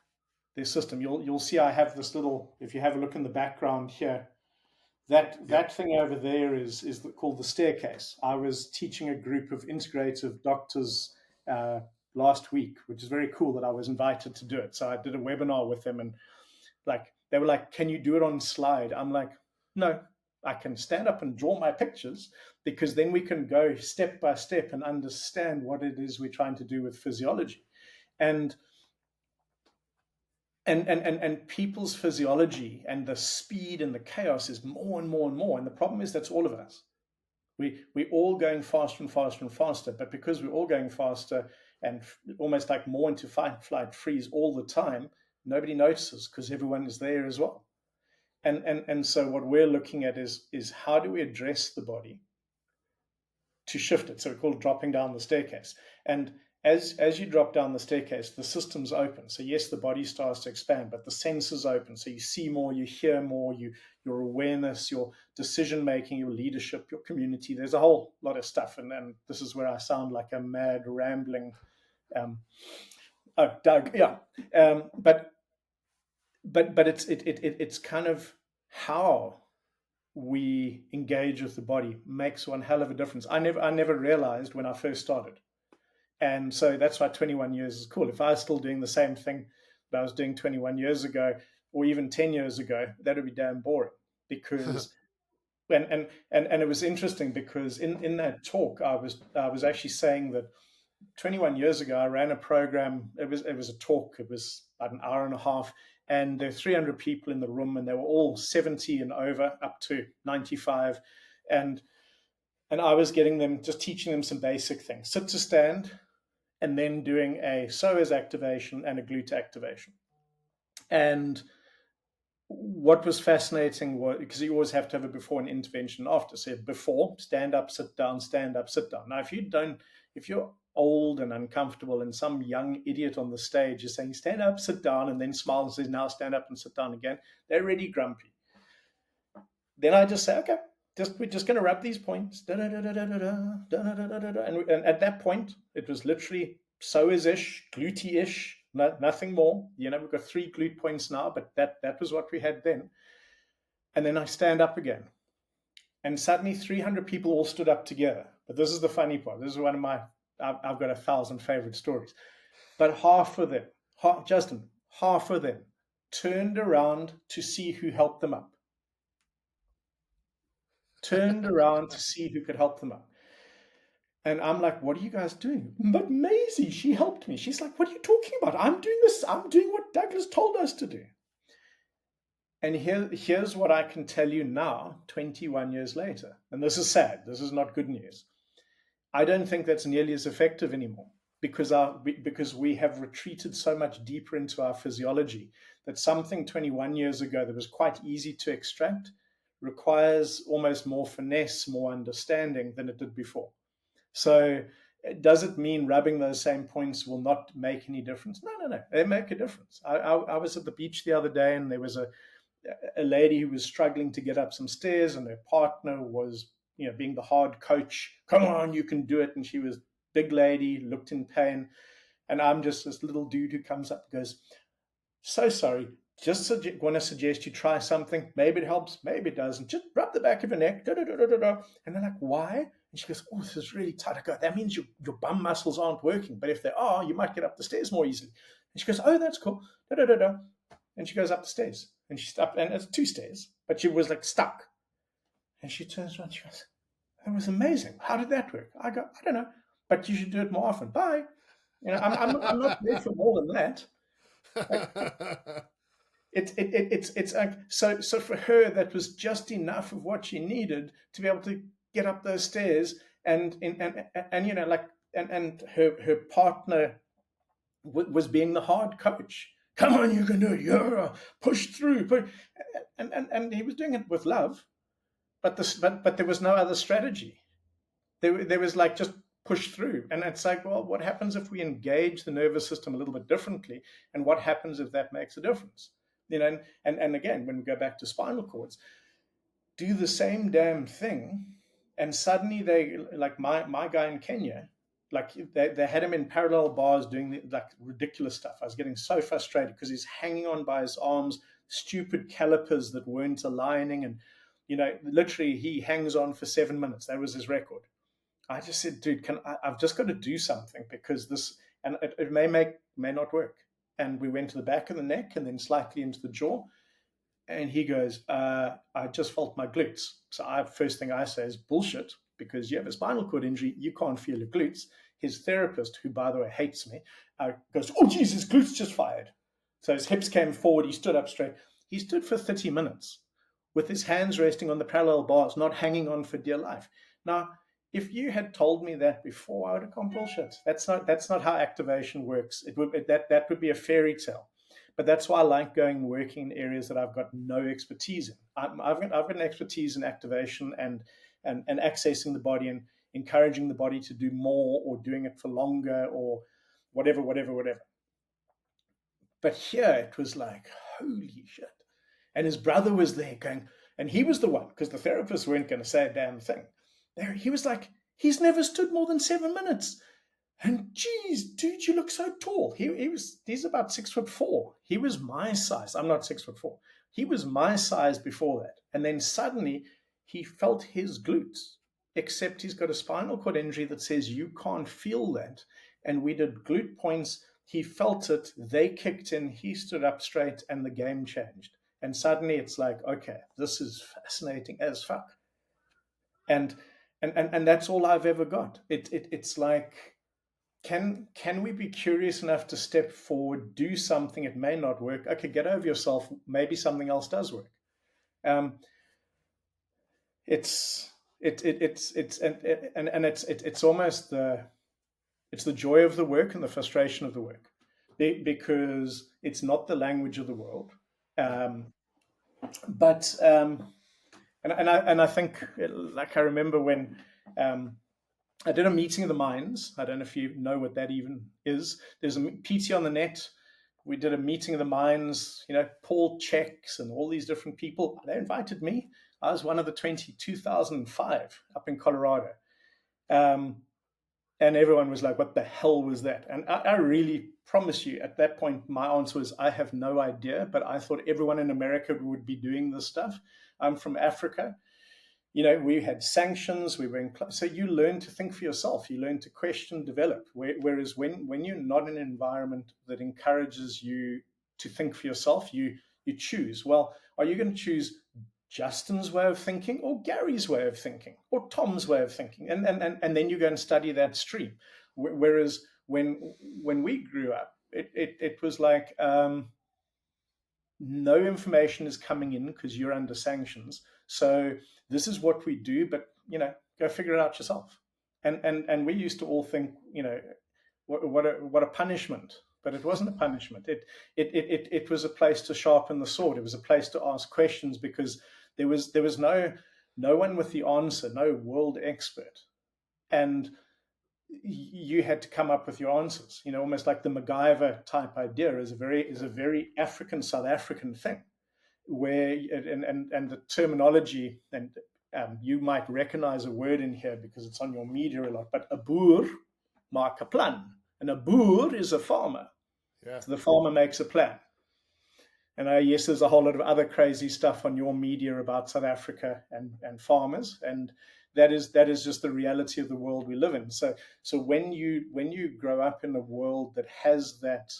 S2: their system. You'll see I have this little, if you have a look in the background here, that thing over there is called the staircase. I was teaching a group of integrative doctors last week, which is very cool that I was invited to do it. So I did a webinar with them, and they were like, "Can you do it on slide?" I'm like, "No, I can stand up and draw my pictures, because then we can go step by step and understand what it is we're trying to do with physiology." And people's physiology and the speed and the chaos is more and more and more. And the problem is that's all of us. We're all going faster and faster and faster, but because we're all going faster and almost like more into fight, flight, freeze all the time, nobody notices because everyone is there as well. And so what we're looking at is how do we address the body to shift it? So we call it dropping down the staircase. And as you drop down the staircase, the system's open. So yes, the body starts to expand, but the senses open. So you see more, you hear more, your awareness, your decision-making, your leadership, your community. There's a whole lot of stuff. And this is where I sound like a mad, rambling, Doug, yeah. But it's kind of how we engage with the body makes one hell of a difference. I never realized when I first started. And so that's why 21 years is cool. If I was still doing the same thing that I was doing 21 years ago, or even 10 years ago, that would be damn boring. Because and it was interesting, because in that talk I was actually saying that 21 years ago I ran a program. It was a talk. It was about an hour and a half, and there were 300 people in the room, and they were all 70 and over, up to 95, and I was just teaching them some basic things: sit to stand, and then doing a psoas activation and a glute activation. And what was fascinating was, because you always have to have a before and intervention after. So before, stand up, sit down, stand up, sit down. Now, if you're old and uncomfortable and some young idiot on the stage is saying, stand up, sit down, and then smiles and says, now stand up and sit down again, they're really grumpy. Then I just say, okay, we're just going to rub these points. And at that point, it was literally psoas-ish, glute-ish, nothing more. We've got 3 glute points now, but that was what we had then. And then I stand up again. And suddenly 300 people all stood up together. But this is the funny part. This is one of my, I've got 1,000 favorite stories. But half of them turned around to see who helped them up. Turned around to see who could help them up. And I'm like, what are you guys doing? But Maisie, she helped me. She's like, what are you talking about? I'm doing this. I'm doing what Douglas told us to do. And here's what I can tell you now, 21 years later. And this is sad. This is not good news. I don't think that's nearly as effective anymore, because we have retreated so much deeper into our physiology that something 21 years ago that was quite easy to extract requires almost more finesse, more understanding than it did before. So does it mean rubbing those same points will not make any difference? No. They make a difference. I was at the beach the other day, and there was a lady who was struggling to get up some stairs, and her partner was, being the hard coach. Come on, you can do it. And she was big lady, looked in pain. And I'm just this little dude who comes up and goes, so sorry, just want to suggest you try something. Maybe it helps, maybe it doesn't. Just rub the back of your neck. And they're like, why? And she goes, oh, this is really tight. I go, that means your bum muscles aren't working. But if they are, you might get up the stairs more easily. And she goes, oh, that's cool. And she goes up the stairs. And she's up, and it's 2 stairs, but she was like stuck. And she turns around, she goes, that was amazing. How did that work? I go, I don't know, but you should do it more often. Bye. I'm not there for more than that. It's like, so for her, that was just enough of what she needed to be able to get up those stairs, and her partner was being the hard coach. Come on, you can do it. Yeah, push through. And he was doing it with love, but there was no other strategy. There was like, just push through. And it's like, well, what happens if we engage the nervous system a little bit differently? And what happens if that makes a difference? And again, when we go back to spinal cords, do the same damn thing, and suddenly they, like my guy in Kenya, like they had him in parallel bars doing like ridiculous stuff. I was getting so frustrated because he's hanging on by his arms, stupid calipers that weren't aligning, and literally he hangs on for 7 minutes. That was his record. I just said, dude, I've just got to do something, because this, and it may not work. And we went to the back of the neck and then slightly into the jaw. And he goes, I just felt my glutes. So first thing I say is bullshit, because you have a spinal cord injury, you can't feel your glutes. His therapist, who by the way hates me, goes, oh Jesus, glutes just fired. So his hips came forward, he stood up straight. He stood for 30 minutes with his hands resting on the parallel bars, not hanging on for dear life. Now, if you had told me that before, I would have gone bullshit. That's not how activation works. That would be a fairy tale. But that's why I like going and working in areas that I've got no expertise in. I've got an expertise in activation and accessing the body and encouraging the body to do more, or doing it for longer, or whatever. But here it was like, holy shit. And his brother was there going, and he was the one, because the therapists weren't going to say a damn thing. There, he was like, he's never stood more than 7 minutes. And geez, dude, you look so tall. He's about 6'4". He was my size. I'm not 6'4". He was my size before that. And then suddenly he felt his glutes, except he's got a spinal cord injury that says you can't feel that. And we did glute points. He felt it. They kicked in. He stood up straight, and the game changed. And suddenly it's like, okay, this is fascinating as fuck. And that's all I've ever got. It's like, can we be curious enough to step forward, do something? It may not work. Okay, get over yourself. Maybe something else does work. It's almost the joy of the work and the frustration of the work, because it's not the language of the world. But I think, like, I remember when I did a meeting of the minds. I don't know if you know what that even is. There's a PT on the net. We did a meeting of the minds, Paul Checks and all these different people. They invited me. I was one of the 2005 up in Colorado. And everyone was like, what the hell was that? And I really promise you, at that point, my answer was, I have no idea, but I thought everyone in America would be doing this stuff. I'm from Africa. We had sanctions. We were in so you learn to think for yourself. You learn to question, develop. Whereas when you're not in an environment that encourages you to think for yourself, you choose. Well, are you going to choose Justin's way of thinking, or Gary's way of thinking, or Tom's way of thinking? And then you go and study that stream. Whereas when we grew up, it was like, no information is coming in because you're under sanctions. So this is what we do, but go figure it out yourself. And we used to all think, what a punishment, but it wasn't a punishment. It was a place to sharpen the sword. It was a place to ask questions, because There was no one with the answer, no world expert, and you had to come up with your answers. Almost like the MacGyver type idea is a very African, South African thing, where and the terminology, and you might recognize a word in here because it's on your media a lot, but a boer maak 'n plan, and a boer is a farmer.
S1: Yeah.
S2: So the farmer makes a plan. And yes, there's a whole lot of other crazy stuff on your media about South Africa and farmers, and that is just the reality of the world we live in. So when you grow up in a world that has that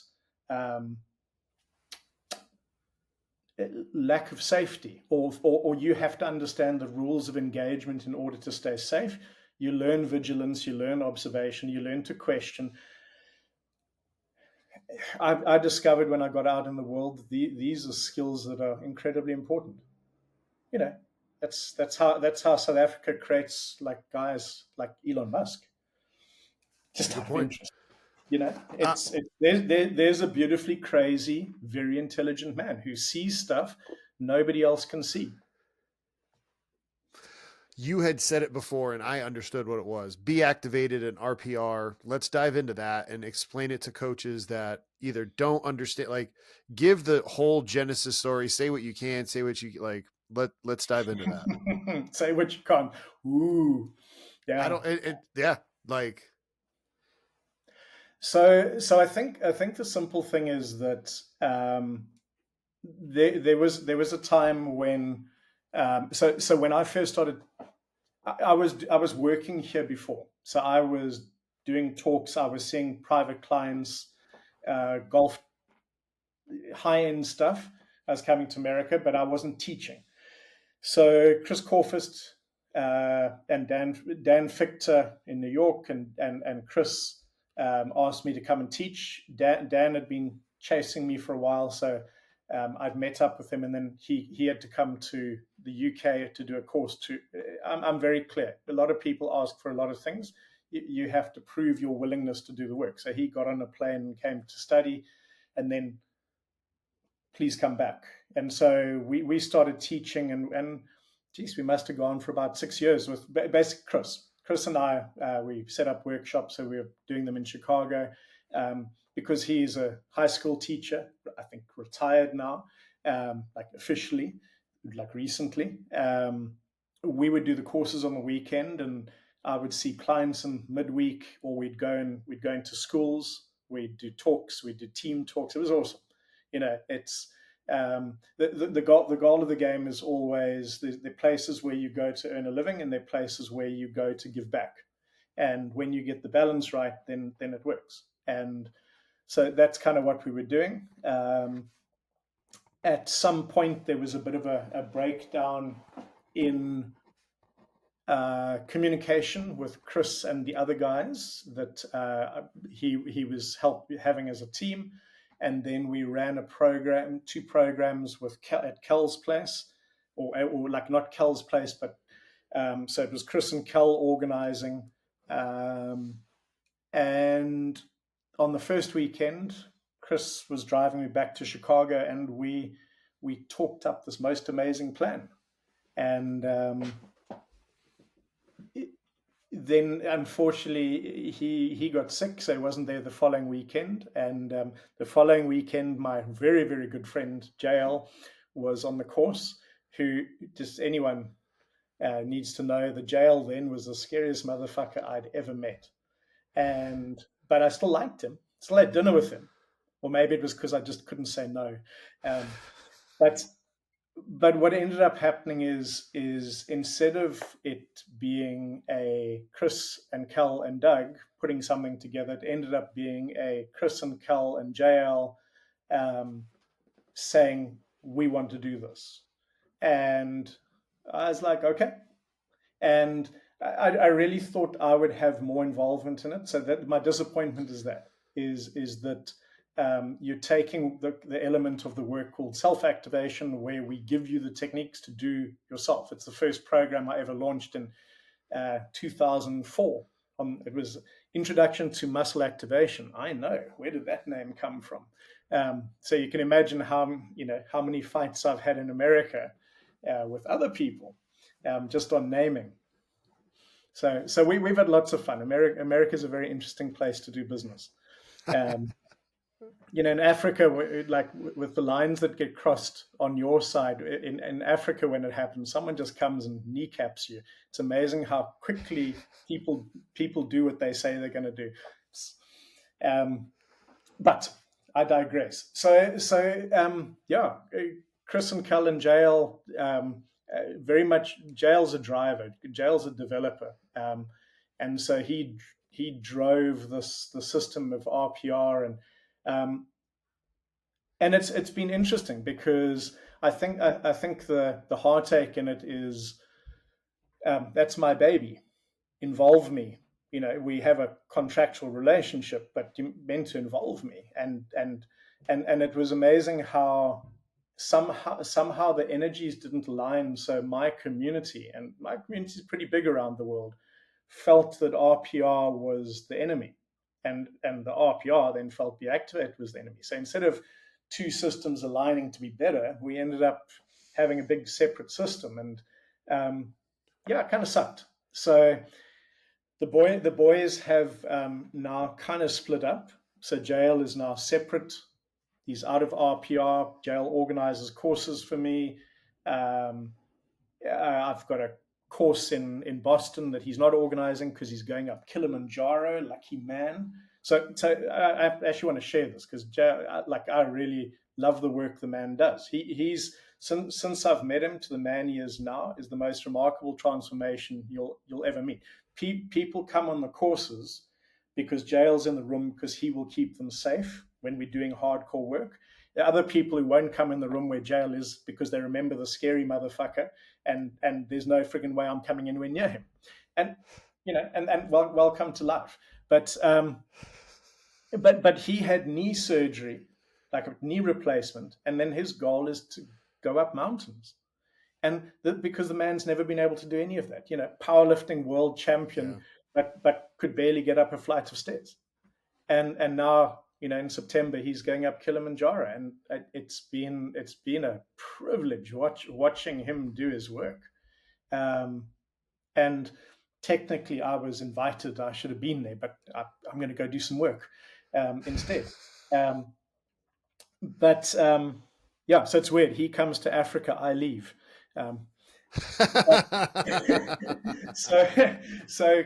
S2: lack of safety, or you have to understand the rules of engagement in order to stay safe, you learn vigilance, you learn observation, you learn to question. I discovered when I got out in the world that these are skills that are incredibly important. That's how South Africa creates like guys like Elon Musk. Just out of interest. There's a beautifully crazy, very intelligent man who sees stuff nobody else can see.
S1: You had said it before, and I understood what it was. Be Activated and RPR. Let's dive into that and explain it to coaches that either don't understand, like give the whole Genesis story, say what you can, say what you like. Let's dive into that.
S2: Say what you can't. Ooh. Yeah.
S1: I don't, yeah. Like,
S2: so I think the simple thing is that, there was a time when, so when I first started, I was working here before. So I was doing talks. I was seeing private clients, golf, high-end stuff. I was coming to America, but I wasn't teaching. So Chris Corfist and Dan Fichter in New York and Chris asked me to come and teach. Dan had been chasing me for a while, so I'd met up with him, and then he had to come to the UK to do a course too. I'm very clear. A lot of people ask for a lot of things. You have to prove your willingness to do the work. So he got on a plane and came to study, and then please come back. And so we started teaching, and geez, we must have gone for about 6 years with basically Chris and I. We set up workshops, so we were doing them in Chicago. Because he's a high school teacher, I think retired now, like officially, like recently. We would do the courses on the weekend, and I would see clients in midweek, or we'd go into schools, we'd do talks, we'd do team talks. It was awesome. It's the goal of the game is always the places where you go to earn a living, and there are places where you go to give back. And when you get the balance right, then it works. And so that's kind of what we were doing. At some point, there was a bit of a breakdown in communication with Chris and the other guys that he was having as a team. And then we ran two programs at Kel's place, or like not Kel's place, but so it was Chris and Kel organizing. And on the first weekend, Chris was driving me back to Chicago, and we talked up this most amazing plan. And then, unfortunately, he got sick, so he wasn't there the following weekend. And the following weekend, my very, very good friend, JL, was on the course, who just anyone needs to know that JL then was the scariest motherfucker I'd ever met. But I still liked him, still had dinner with him. Or maybe it was because I just couldn't say no. But what ended up happening is instead of it being a Chris and Cal and Doug putting something together, it ended up being a Chris and Cal and JL saying, we want to do this. And I was like, okay. And I really thought I would have more involvement in it. So that my disappointment is that you're taking the element of the work called self-activation, where we give you the techniques to do yourself. It's the first program I ever launched in 2004. It was Introduction to Muscle Activation. I know, where did that name come from? So you can imagine how many fights I've had in America with other people, just on naming. So we've had lots of fun. America is a very interesting place to do business. In Africa, like with the lines that get crossed on your side, in Africa, when it happens, someone just comes and kneecaps you. It's amazing how quickly people do what they say they're going to do. But I digress. So Chris and Cal and Jael, very much. Jael's a driver. Jael's a developer, and so he drove the system of RPR, and it's been interesting because I think the heartache in it is, that's my baby. Involve me. We have a contractual relationship, but you're meant to involve me. And it was amazing how somehow the energies didn't align. So my community, and my community is pretty big around the world, felt that RPR was the enemy, and the RPR then felt Be Activated was the enemy. So instead of two systems aligning to be better, we ended up having a big separate system, and it kind of sucked. So the boys have now kind of split up. So Jael is now separate. He's out of RPR. Jael organizes courses for me. I've got a course in Boston that he's not organizing because he's going up Kilimanjaro. Lucky man. So I actually want to share this because I really love the work the man does. He's since I've met him to the man he is now is the most remarkable transformation you'll ever meet. People come on the courses because Jael's in the room because he will keep them safe when we're doing hardcore work. There are other people who won't come in the room where Jael is because they remember the scary motherfucker, and there's no friggin' way I'm coming anywhere near him. And welcome to life. But he had knee surgery, like a knee replacement, and then his goal is to go up mountains. And because the man's never been able to do any of that, powerlifting world champion, but could barely get up a flight of stairs. And now, in September, he's going up Kilimanjaro, and it's been a privilege watching him do his work. And technically, I was invited. I should have been there, but I'm going to go do some work instead. So it's weird. He comes to Africa, I leave. So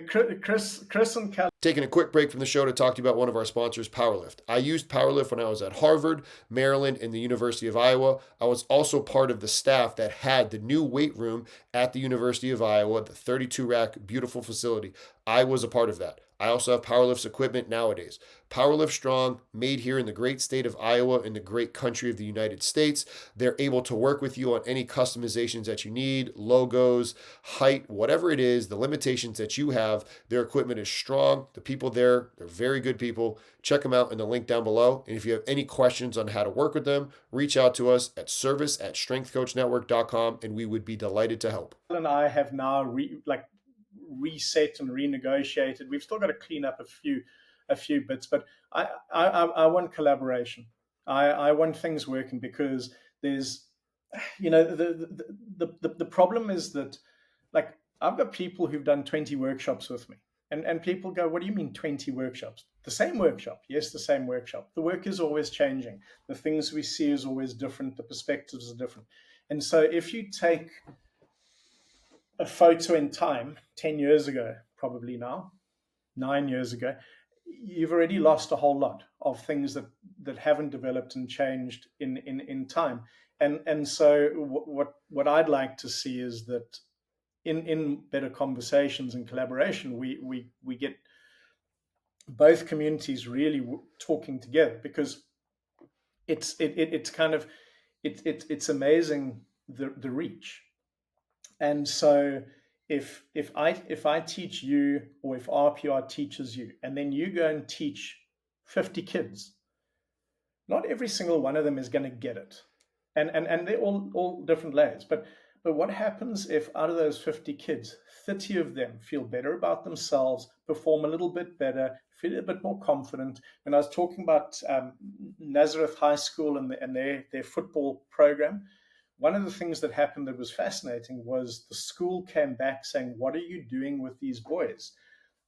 S2: Chris and Cal.
S3: Taking a quick break from the show to talk to you about one of our sponsors, Powerlift. I used Powerlift when I was at Harvard, Maryland, and the University of Iowa. I was also part of the staff that had the new weight room at the University of Iowa, the 32-rack beautiful facility. I was a part of that. I also have Powerlift's equipment nowadays. Powerlift Strong, made here in the great state of Iowa in the great country of the United States. They're able to work with you on any customizations that you need, logos, height, whatever it is, the limitations that you have. Their equipment is strong. The people there, they're very good people. Check them out in the link down below. And if you have any questions on how to work with them, reach out to us at service@strengthcoachnetwork.com, and we would be delighted to help.
S2: And I have now reset and renegotiated. We've still got to clean up a few bits, but I want collaboration. I want things working because there's, the problem is that, like, I've got people who've done 20 workshops with me, and people go, what do you mean 20 workshops? The same workshop. Yes, the same workshop. The work is always changing. The things we see is always different. The perspectives are different. And so if you take a photo in time, 10 years ago, probably now, 9 years ago, you've already lost a whole lot of things that haven't developed and changed in time. And so what I'd like to see is that in better conversations and collaboration, we get both communities really talking together, because it's amazing the reach. And so if I teach you, or if RPR teaches you, and then you go and teach 50 kids, not every single one of them is going to get it. And they're all different layers. But what happens if out of those 50 kids, 30 of them feel better about themselves, perform a little bit better, feel a bit more confident? And I was talking about Nazareth High School and their football program. one of the things that happened that was fascinating was the school came back saying, what are you doing with these boys?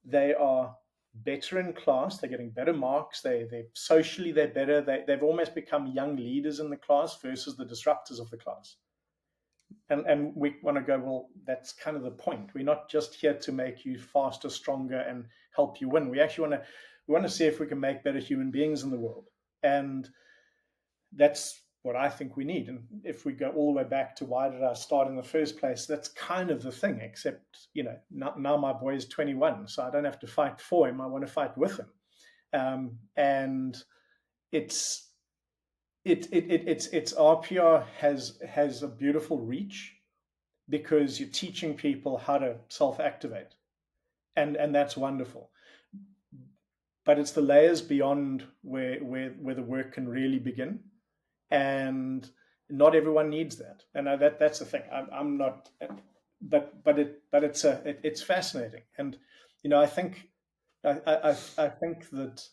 S2: They are better in class. They're getting better marks. They're better. They've almost become young leaders in the class versus the disruptors of the class. And we want to go, well, that's kind of the point. We're not just here to make you faster, stronger, and help you win. We actually want to see if we can make better human beings in the world. And that's what I think we need. And if we go all the way back to why did I start in the first place, that's kind of the thing, except, now my boy is 21, so I don't have to fight for him. I want to fight with him. And it's RPR has a beautiful reach because you're teaching people how to self-activate. And that's wonderful. But it's the layers beyond where the work can really begin. And not everyone needs that, and that's the thing. I'm not, but it's fascinating, and I think that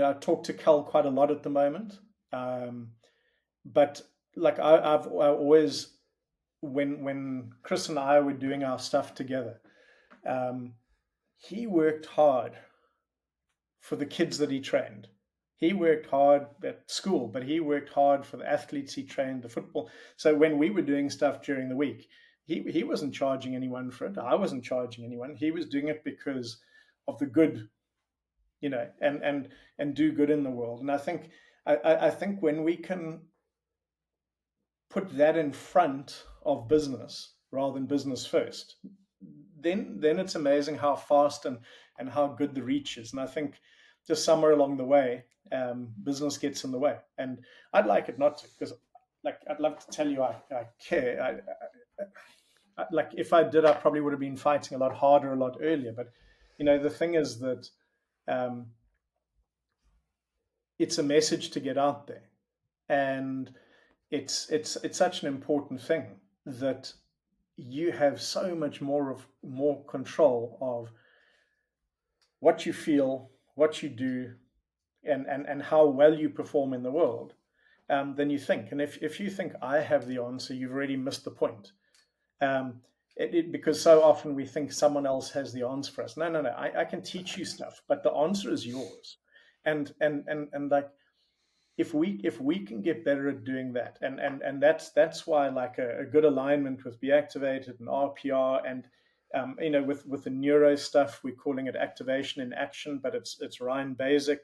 S2: I talk to Cal quite a lot at the moment, but like I've always, when Chris and I were doing our stuff together, he worked hard for the kids that he trained. He worked hard at school, but he worked hard for the athletes he trained, the football. So when we were doing stuff during the week, he wasn't charging anyone for it. I wasn't charging anyone. He was doing it because of the good, and do good in the world. And I think when we can put that in front of business rather than business first, then it's amazing how fast and how good the reach is. And I think just somewhere along the way, business gets in the way, and I'd like it not to, because I'd love to tell you I care. Like if I did, I probably would have been fighting a lot harder a lot earlier. But the thing is that it's a message to get out there, and it's such an important thing that you have so much more control of what you feel, what you do, and how well you perform in the world than you think. And if you think I have the answer, you've already missed the point. Because so often we think someone else has the answer for us. No. I can teach you stuff, but the answer is yours. And like if we can get better at doing that, and that's why like a good alignment with Be Activated and RPR and with the neuro stuff, we're calling it activation in action, but it's Ryan Basic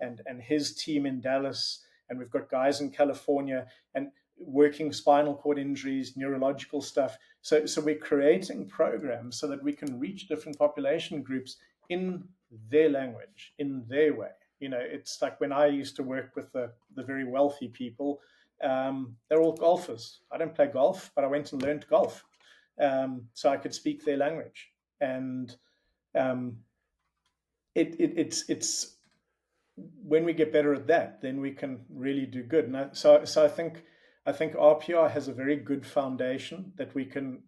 S2: and his team in Dallas, and we've got guys in California and working spinal cord injuries, neurological stuff. So we're creating programs so that we can reach different population groups in their language, in their way. It's like when I used to work with the very wealthy people, they're all golfers. I don't play golf, but I went and learned golf. So I could speak their language, and it's when we get better at that, then we can really do good. And so I think RPR has a very good foundation that we can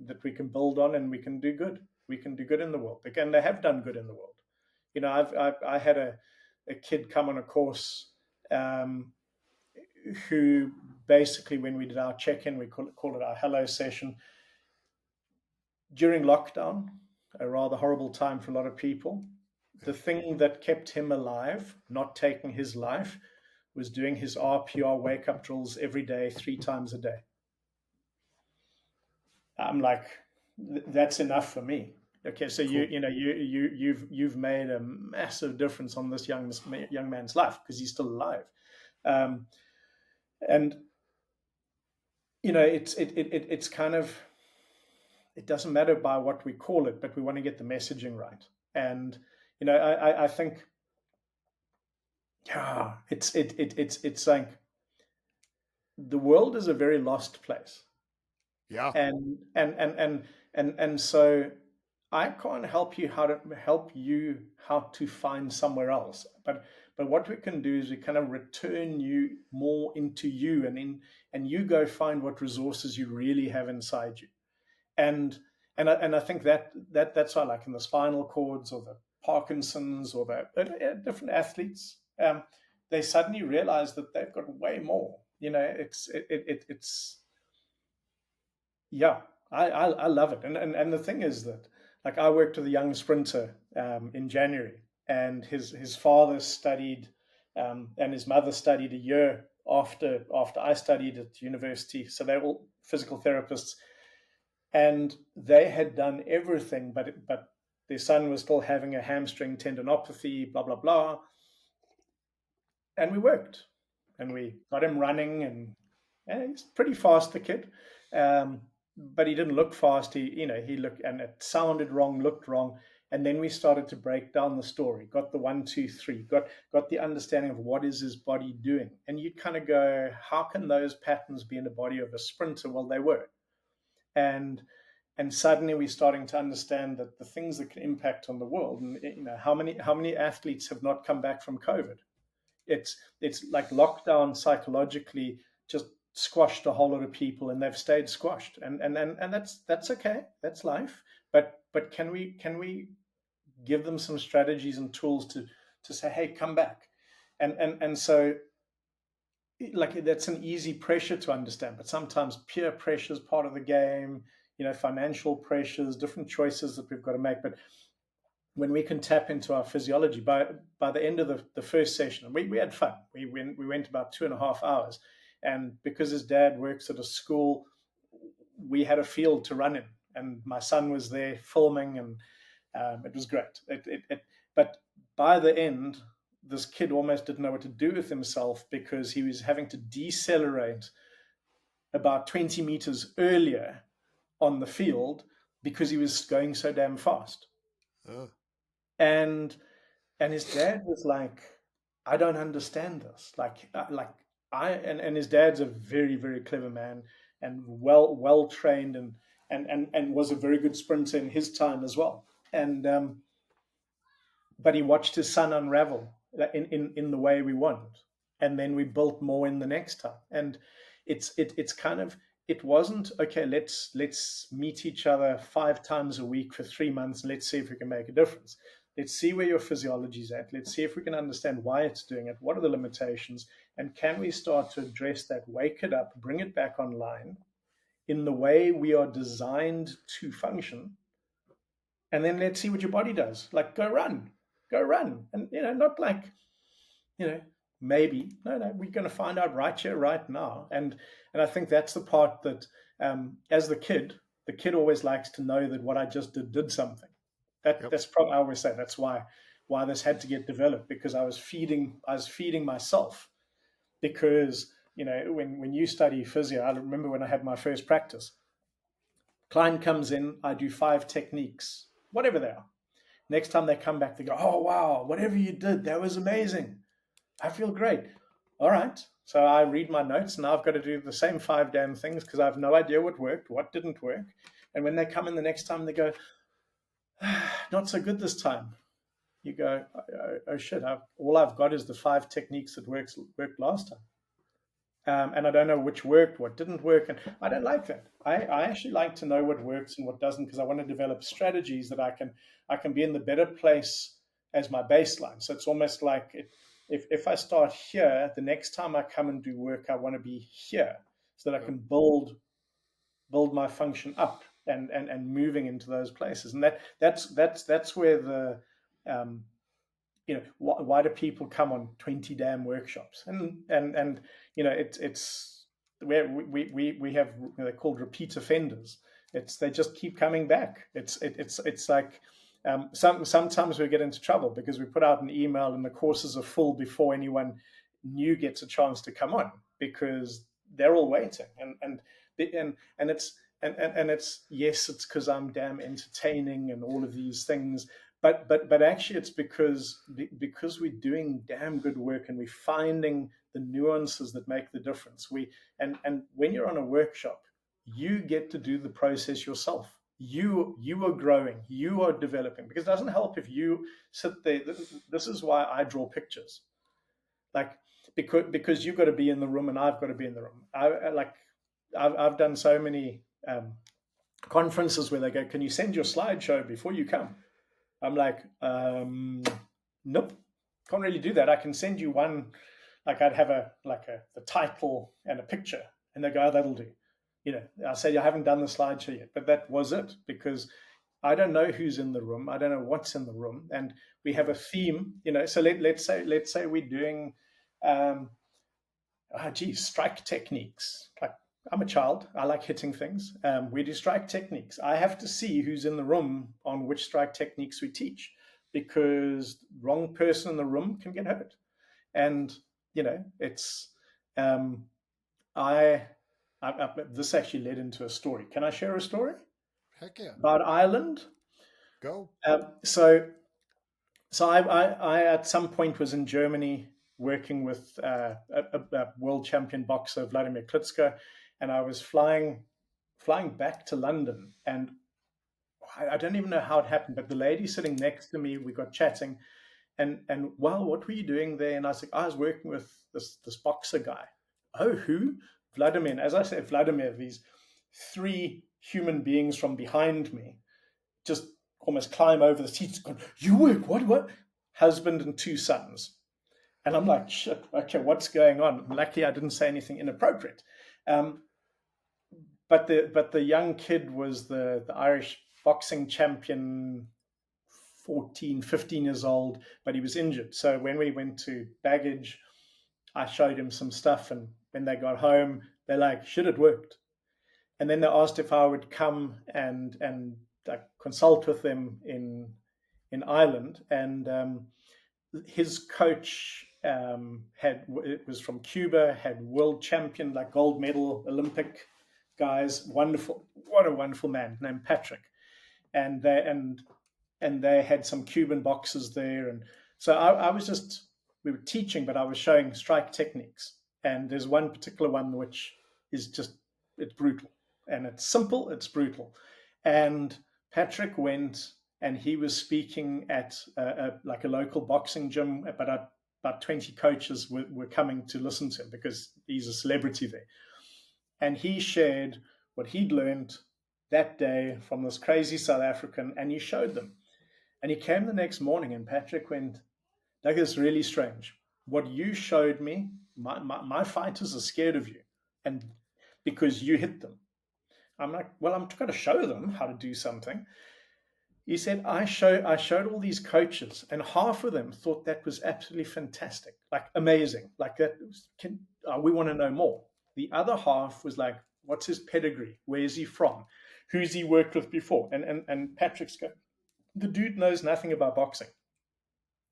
S2: build on, and we can do good. We can do good in the world. Again, they have done good in the world. I had a kid come on a course who basically, when we did our check-in, we call it our hello session. During lockdown, a rather horrible time for a lot of people, the thing that kept him alive, not taking his life, was doing his RPR wake-up drills every day, 3 times a day. I'm like, that's enough for me. Okay, so cool. You've made a massive difference on this young man's life because he's still alive, and it's kind of, it doesn't matter by what we call it, but we want to get the messaging right. And I think, yeah, it's like the world is a very lost place.
S1: Yeah,
S2: and so I can't help you how to find somewhere else. But what we can do is we kind of return you more into you, and you go find what resources you really have inside you. And I think that's why, like in the spinal cords or the Parkinson's or the different athletes, they suddenly realize that they've got way more. it's yeah, I love it. And the thing is that, like, I worked with a young sprinter in January, and his father studied and his mother studied a year after I studied at university. So they're all physical therapists, and they had done everything, but their son was still having a hamstring tendinopathy, blah blah blah. And we worked, and we got him running, and he's pretty fast, the kid. But he didn't look fast. He looked, and it sounded wrong, looked wrong. And then we started to break down the story, got the 1, 2, 3, got the understanding of what is his body doing. And you kind of go, how can those patterns be in the body of a sprinter? Well, they were. And suddenly we're starting to understand that the things that can impact on the world, and how many athletes have not come back from COVID? It's like lockdown psychologically just squashed a whole lot of people, and they've stayed squashed, and that's okay, that's life. But can we give them some strategies and tools to say, hey, come back, and so, like, that's an easy pressure to understand, but sometimes peer pressure is part of the game, financial pressures, different choices that we've got to make. But when we can tap into our physiology, by the end of the first session, we had fun. We went about 2.5 hours, and because his dad works at a school, we had a field to run in, and my son was there filming, and it was great. But by the end, this kid almost didn't know what to do with himself, because he was having to decelerate about 20 meters earlier on the field because he was going so damn fast.
S1: Oh.
S2: And his dad was like, I don't understand this. And his dad's a very, very clever man, and well trained, and was a very good sprinter in his time as well. And but he watched his son unravel in the way we want, and then we built more in the next time. And it's kind of, it wasn't, okay, let's meet each other 5 times a week for 3 months, and let's see if we can make a difference. Let's see where your physiology's at. Let's see if we can understand why it's doing it. What are the limitations? And can we start to address that, wake it up, bring it back online in the way we are designed to function? And then let's see what your body does. Like, go run. And, not like, maybe. No, we're going to find out right here, right now. And I think that's the part that, as the kid always likes to know that what I just did something. That's probably, I always say, that's why this had to get developed, because I was feeding myself. Because, when you study physio, I remember when I had my first practice, client comes in, I do 5 techniques, whatever they are. Next time they come back, they go, oh, wow, whatever you did, that was amazing. I feel great. All right. So I read my notes, and now I've got to do the same 5 damn things, because I have no idea what worked, what didn't work. And when they come in the next time, they go, not so good this time. You go, oh shit, all I've got is the 5 techniques that worked last time. And I don't know which worked, what didn't work. And I don't like that. I actually like to know what works and what doesn't, because I want to develop strategies that I can be in the better place as my baseline. So it's almost like if I start here, the next time I come and do work, I want to be here, so that I can build my function up and moving into those places. And that's where the why do people come on 20 damn workshops? And it's where we have, they're called repeat offenders. They just keep coming back. It's like, sometimes we get into trouble because we put out an email and the courses are full before anyone new gets a chance to come on, because they're all waiting. And it's yes, it's because I'm damn entertaining and all of these things, but actually it's because we're doing damn good work, and we're finding the nuances that make the difference. And when you're on a workshop, you get to do the process yourself. You are growing, you are developing, because it doesn't help if you sit there. This is why I draw pictures, like, because you've got to be in the room and I've got to be in the room. I've done so many conferences where they go, can you send your slideshow before you come? I'm like, nope, can't really do that. I can send you one like I'd have the title and a picture, and they go, oh, that'll do. I say, I haven't done the slideshow yet, but that was it, because I don't know who's in the room. I don't know what's in the room. And we have a theme, so let's say we're doing, strike techniques. Like, I'm a child. I like hitting things. We do strike techniques. I have to see who's in the room on which strike techniques we teach, because wrong person in the room can get hurt. And, it's, this actually led into a story. Can I share a story?
S1: Heck yeah.
S2: About Ireland?
S1: Go.
S2: So I at some point was in Germany working with a world champion boxer, Vladimir Klitschko, and I was flying back to London, and I don't even know how it happened, but the lady sitting next to me, we got chatting, and well, what were you doing there? And I was like, I was working with this boxer guy. Oh, who? Vladimir. And as I said, Vladimir, these 3 human beings from behind me just almost climb over the seats. You work, what? Husband and 2 sons. And I'm like, shit, okay, what's going on? Luckily, I didn't say anything inappropriate. But the young kid was the Irish boxing champion, 14, 15 years old, but he was injured. So when we went to baggage, I showed him some stuff, and when they got home, they're like, shit, it worked. And then they asked if I would come and consult with them in Ireland. And his coach it was from Cuba, had world champion, like gold medal Olympic guys. Wonderful, what a wonderful man named Patrick. And they had some Cuban boxers there, and so we were teaching, but I was showing strike techniques. And there's one particular one which is it's brutal, and it's simple, it's brutal. And Patrick went, and he was speaking at a local boxing gym, but about 20 coaches were coming to listen to him because he's a celebrity there. And he shared what he'd learned that day from this crazy South African, and he showed them. And he came the next morning, and Patrick went, Doug, it's really strange. What you showed me, my fighters are scared of you, and because you hit them. I'm like, well, I'm going to show them how to do something. He said, I showed all these coaches, and half of them thought that was absolutely fantastic, like amazing, like that. We want to know more. The other half was like, what's his pedigree? Where is he from? Who's he worked with before? And Patrick's going, the dude knows nothing about boxing.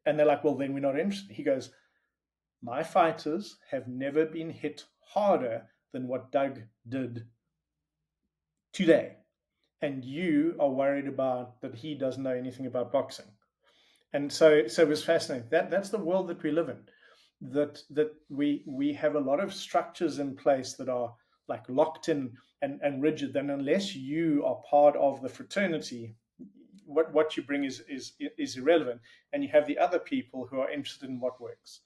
S2: And they're like, well, then we're not interested. He goes, my fighters have never been hit harder than what Doug did today. And you are worried about that he doesn't know anything about boxing. And so it was fascinating. That's the world that we live in. That we have a lot of structures in place that are like locked in and rigid. And unless you are part of the fraternity, what you bring is irrelevant. And you have the other people who are interested in what works.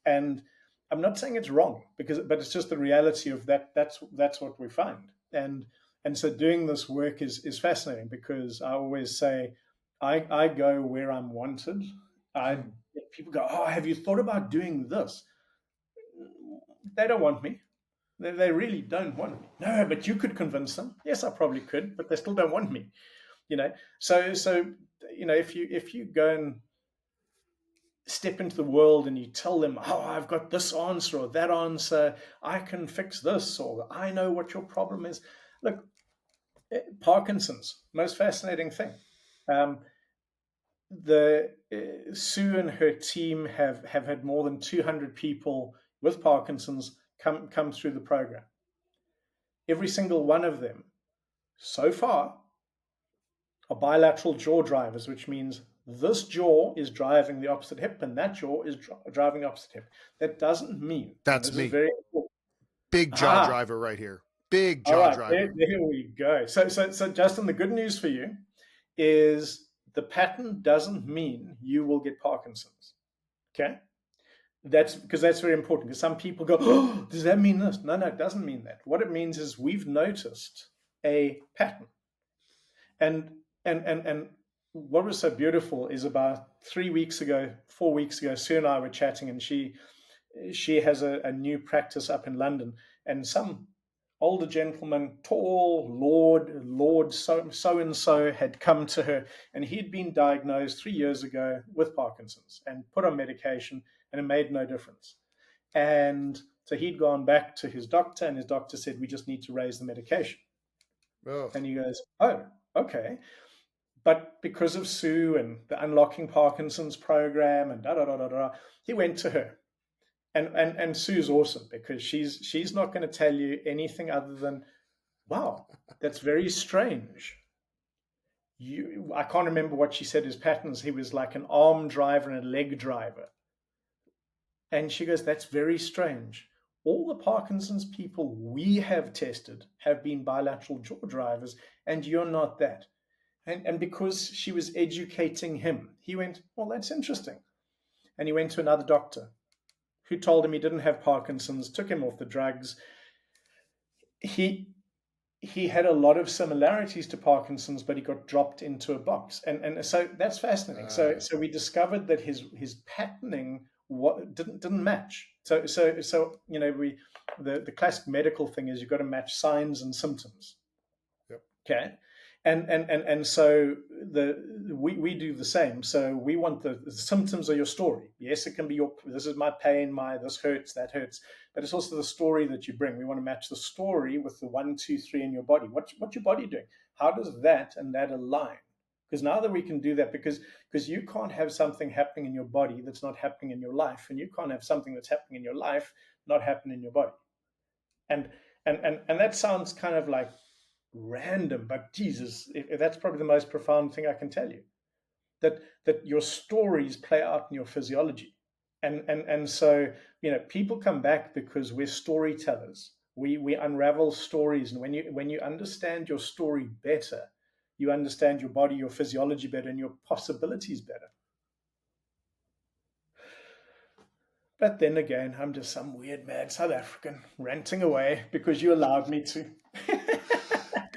S2: And I'm not saying it's wrong, but it's just the reality of that. That's what we find. And so doing this work is fascinating, because I always say I go where I'm wanted. People go, oh, have you thought about doing this? They don't want me. They really don't want me. No, but you could convince them. Yes, I probably could, but they still don't want me. So if you go and step into the world and you tell them, oh, I've got this answer or that answer, I can fix this, or I know what your problem is. Look, Parkinson's, most fascinating thing. Sue and her team have had more than 200 people with Parkinson's come through the program. Every single one of them so far are bilateral jaw drivers, which means this jaw is driving the opposite hip and that jaw is driving the opposite hip. That doesn't mean
S1: that's me.
S2: Very important.
S1: Big jaw driver right here. Big jaw driver.
S2: There we go. So Justin, the good news for you is the pattern doesn't mean you will get Parkinson's. Okay? That's very important, because some people go, oh, does that mean this? No, it doesn't mean that. What it means is we've noticed a pattern. And what was so beautiful is about 4 weeks ago, Sue and I were chatting, and she she has a new practice up in London, and some older gentleman, tall Lord so and so, had come to her, and he'd been diagnosed 3 years ago with Parkinson's and put on medication, and it made no difference. And so he'd gone back to his doctor, and his doctor said, "We just need to raise the medication."
S1: Oh,
S2: And he goes, "Oh, okay." But because of Sue and the Unlocking Parkinson's program and da da da da da, he went to her. And Sue's awesome, because she's not going to tell you anything other than, "Wow, that's very strange." I can't remember what she said his patterns. He was like an arm driver and a leg driver. And she goes, "That's very strange. All the Parkinson's people we have tested have been bilateral jaw drivers, and you're not that." And because she was educating him, he went, "Well, that's interesting." And he went to another doctor who told him he didn't have Parkinson's, took him off the drugs. He had a lot of similarities to Parkinson's, but he got dropped into a box. And so that's fascinating. So we discovered that his patterning didn't match. So the classic medical thing is you've got to match signs and symptoms.
S1: Yep.
S2: Okay. And so we do the same. So we want the symptoms of your story. Yes, it can be this is my pain, this hurts, that hurts, but it's also the story that you bring. We want to match the story with the 1, 2, 3 in your body. What's your body doing? How does that and that align? Because now that we can do that, because you can't have something happening in your body that's not happening in your life, and you can't have something that's happening in your life not happen in your body. And that sounds kind of like random, but Jesus, that's probably the most profound thing I can tell you, that your stories play out in your physiology. And so, people come back because we're storytellers. We unravel stories, and when you understand your story better, you understand your body, your physiology better, and your possibilities better. But then again, I'm just some weird mad South African ranting away because you allowed me to.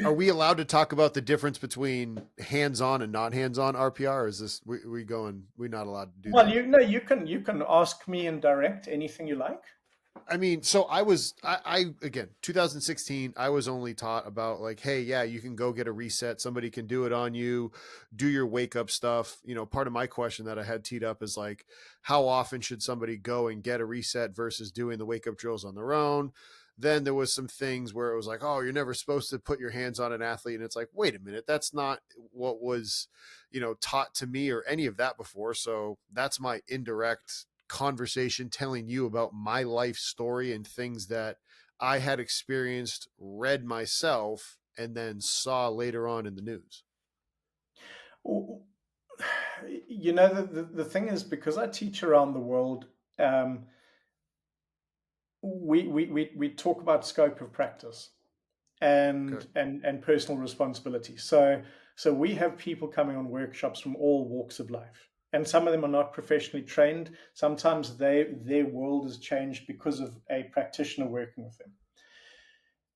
S1: Are we allowed to talk about the difference between hands-on and not hands-on RPR? Or is this we're not allowed to do
S2: well,
S1: that?
S2: you can ask me and direct anything you like.
S1: I mean, so I again, 2016, I was only taught about like, hey, yeah, you can go get a reset. Somebody can do it on you, do your wake up stuff. Part of my question that I had teed up is like, how often should somebody go and get a reset versus doing the wake up drills on their own? Then there was some things where it was like, oh, you're never supposed to put your hands on an athlete. And it's like, wait a minute, that's not what was, taught to me or any of that before. So that's my indirect conversation telling you about my life story and things that I had experienced, read myself, and then saw later on in the news.
S2: The thing is, because I teach around the world, we talk about scope of practice and personal responsibility. So we have people coming on workshops from all walks of life. And some of them are not professionally trained. Sometimes their world has changed because of a practitioner working with them.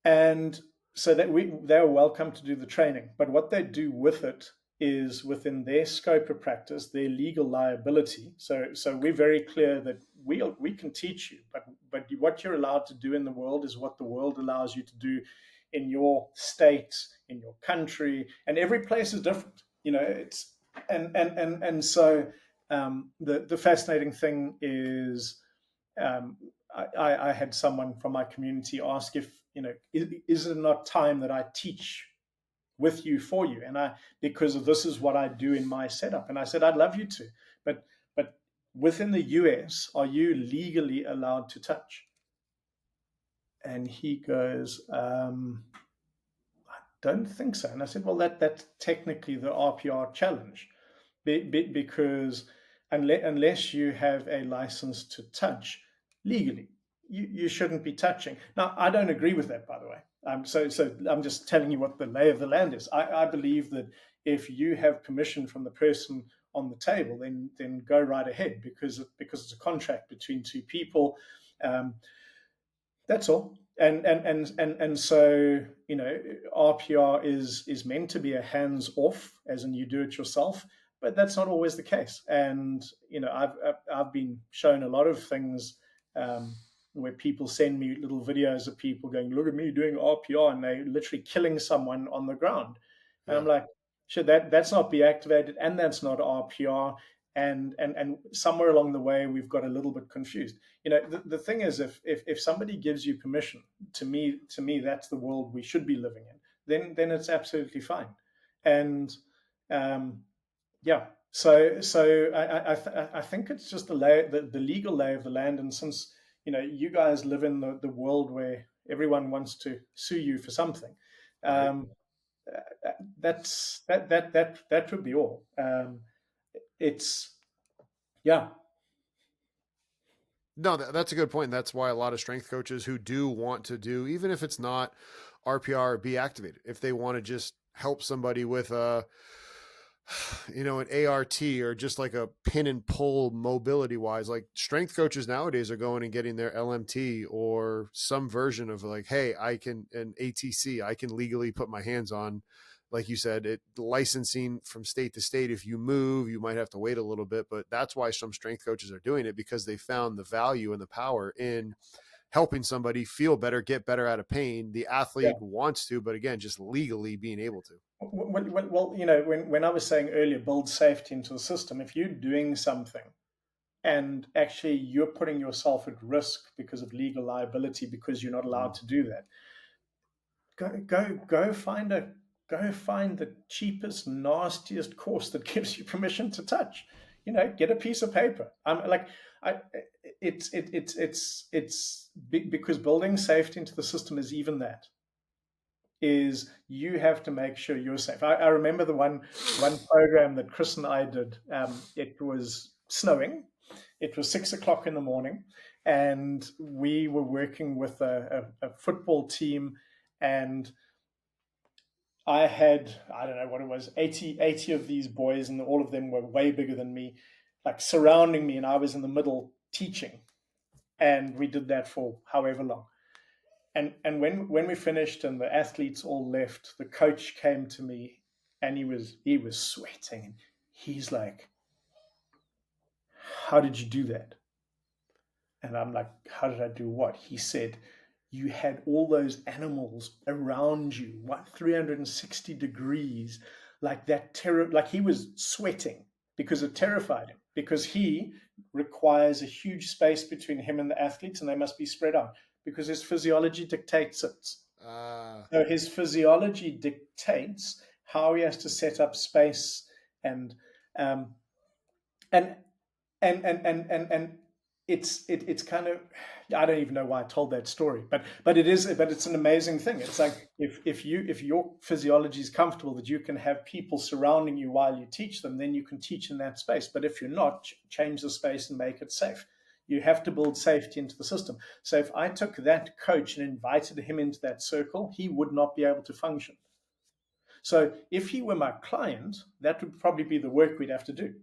S2: And so that they are welcome to do the training. But what they do with it is within their scope of practice, their legal liability. So we're very clear that we can teach you, but what you're allowed to do in the world is what the world allows you to do in your state, in your country, and every place is different. It's and so the fascinating thing is I had someone from my community ask if is it not time that I teach with you for you, and because this is what I do in my setup. And I said, I'd love you to, but within the US, are you legally allowed to touch? And he goes, I don't think so. And I said, well, that's technically the RPR challenge, because unless you have a license to touch legally, you shouldn't be touching. Now, I don't agree with that, by the way. So I'm just telling you what the lay of the land is. I believe that if you have permission from the person on the table, then go right ahead, because it's a contract between two people. That's all. And so RPR is meant to be a hands off, as in you do it yourself, but that's not always the case. And I've been shown a lot of things where people send me little videos of people going, look at me doing RPR, and they're literally killing someone on the ground. And I'm like, sure, that's not Be Activated, and that's not RPR. And somewhere along the way, we've got a little bit confused. The thing is, if somebody gives you permission, to me, that's the world we should be living in. Then it's absolutely fine. And so I think it's just the legal lay of the land. And since you guys live in the world where everyone wants to sue you for something, that would be all. It's
S1: No, that's a good point. That's why a lot of strength coaches who do want to do, even if it's not RPR, Be Activated, if they want to just help somebody with an ART or just like a pin and pull mobility wise, like strength coaches nowadays are going and getting their LMT or some version of like, hey, I can, an ATC, I can legally put my hands on, like you said, licensing from state to state. If you move, you might have to wait a little bit, but that's why some strength coaches are doing it, because they found the value and the power in helping somebody feel better, get better out of pain. The athlete wants to, but again, just legally being able to.
S2: Well, when I was saying earlier, build safety into the system, if you're doing something and actually you're putting yourself at risk because of legal liability, because you're not allowed to do that, go find the cheapest, nastiest course that gives you permission to touch. Get a piece of paper. It's big, because building safety into the system is even that. Is you have to make sure you're safe. I remember the one program that Chris and I did. It was snowing. It was 6 o'clock in the morning, and we were working with a football team, and I had, I don't know what it was, 80 of these boys, and all of them were way bigger than me, like surrounding me, and I was in the middle teaching. And we did that for however long. And when we finished and the athletes all left, the coach came to me, and he was sweating, and he's like, how did you do that? And I'm like, how did I do what? He said, you had all those animals around you, 360 degrees, like that terror, like he was sweating because it terrified him, because he requires a huge space between him and the athletes, and they must be spread out because his physiology dictates it. So his physiology dictates how he has to set up space, and it's kind of, I don't even know why I told that story, but it's an amazing thing. It's like if your physiology is comfortable that you can have people surrounding you while you teach them, then you can teach in that space. But if you're not, change the space and make it safe. You have to build safety into the system. So if I took that coach and invited him into that circle, he would not be able to function. So if he were my client, that would probably be the work we'd have to do,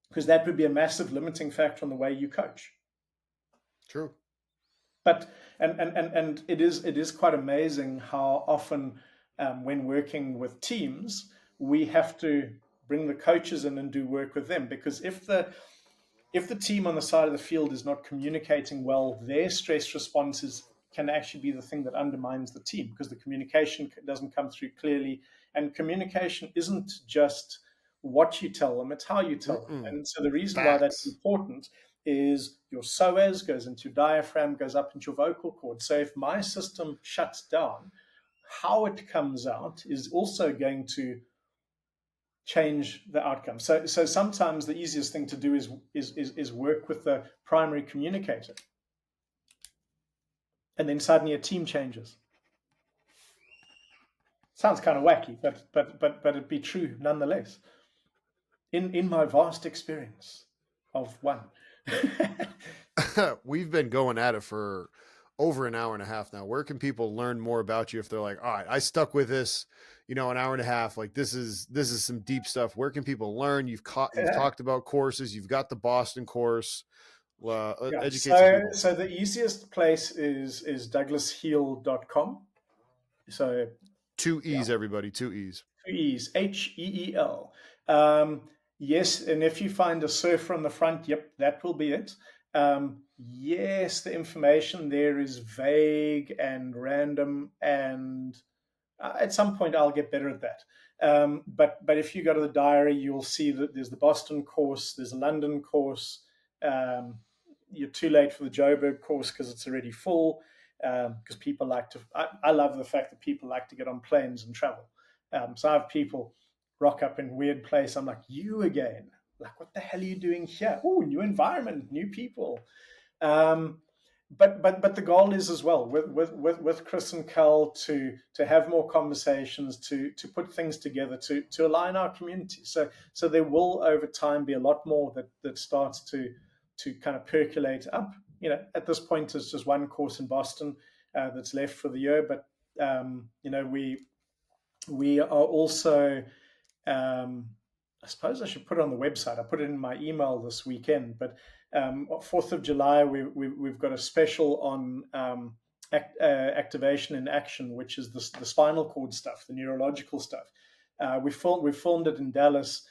S2: because that would be a massive limiting factor on the way you coach.
S1: True.
S2: But and it is quite amazing how often when working with teams, we have to bring the coaches in and do work with them, because if the team on the side of the field is not communicating well, their stress responses can actually be the thing that undermines the team, because the communication doesn't come through clearly. And communication isn't just what you tell them, it's how you tell them. And so the reason why that's important is your psoas goes into your diaphragm, goes up into your vocal cord. So if my system shuts down, how it comes out is also going to change the outcome. So sometimes the easiest thing to do is work with the primary communicator, and then suddenly a team changes. Sounds kind of wacky, but it'd be true nonetheless. In my vast experience of one.
S1: We've been going at it for over an hour and a half now. Where can people learn more about you if they're like, all right, I stuck with this, an hour and a half, like this is some deep stuff. Where can people learn? You've talked about courses, you've got the Boston course. Educate
S2: so the easiest place is douglasheal.com. So
S1: 2 E's, everybody, 2 E's.
S2: 2 E's, HEEL. Yes, and if you find a surfer on the front, yep, that will be it. yes, the information there is vague and random, and at some point I'll get better at that. But if you go to the diary, you'll see that there's the Boston course, there's a London course. You're too late for the Joburg course because it's already full. Because people like to, I love the fact that people like to get on planes and travel. So I have people rock up in weird place. I'm like, you again? Like, what the hell are you doing here? Oh, new environment, new people. But the goal is as well with Chris and Cal to have more conversations, to put things together, to align our community. So there will over time be a lot more that starts to kind of percolate up. At this point it's just one course in Boston that's left for the year, but we are also I suppose I should put it on the website. I put it in my email this weekend, but 4th of July, we've got a special on activation in action, which is the spinal cord stuff, the neurological stuff. We filmed it in Dallas,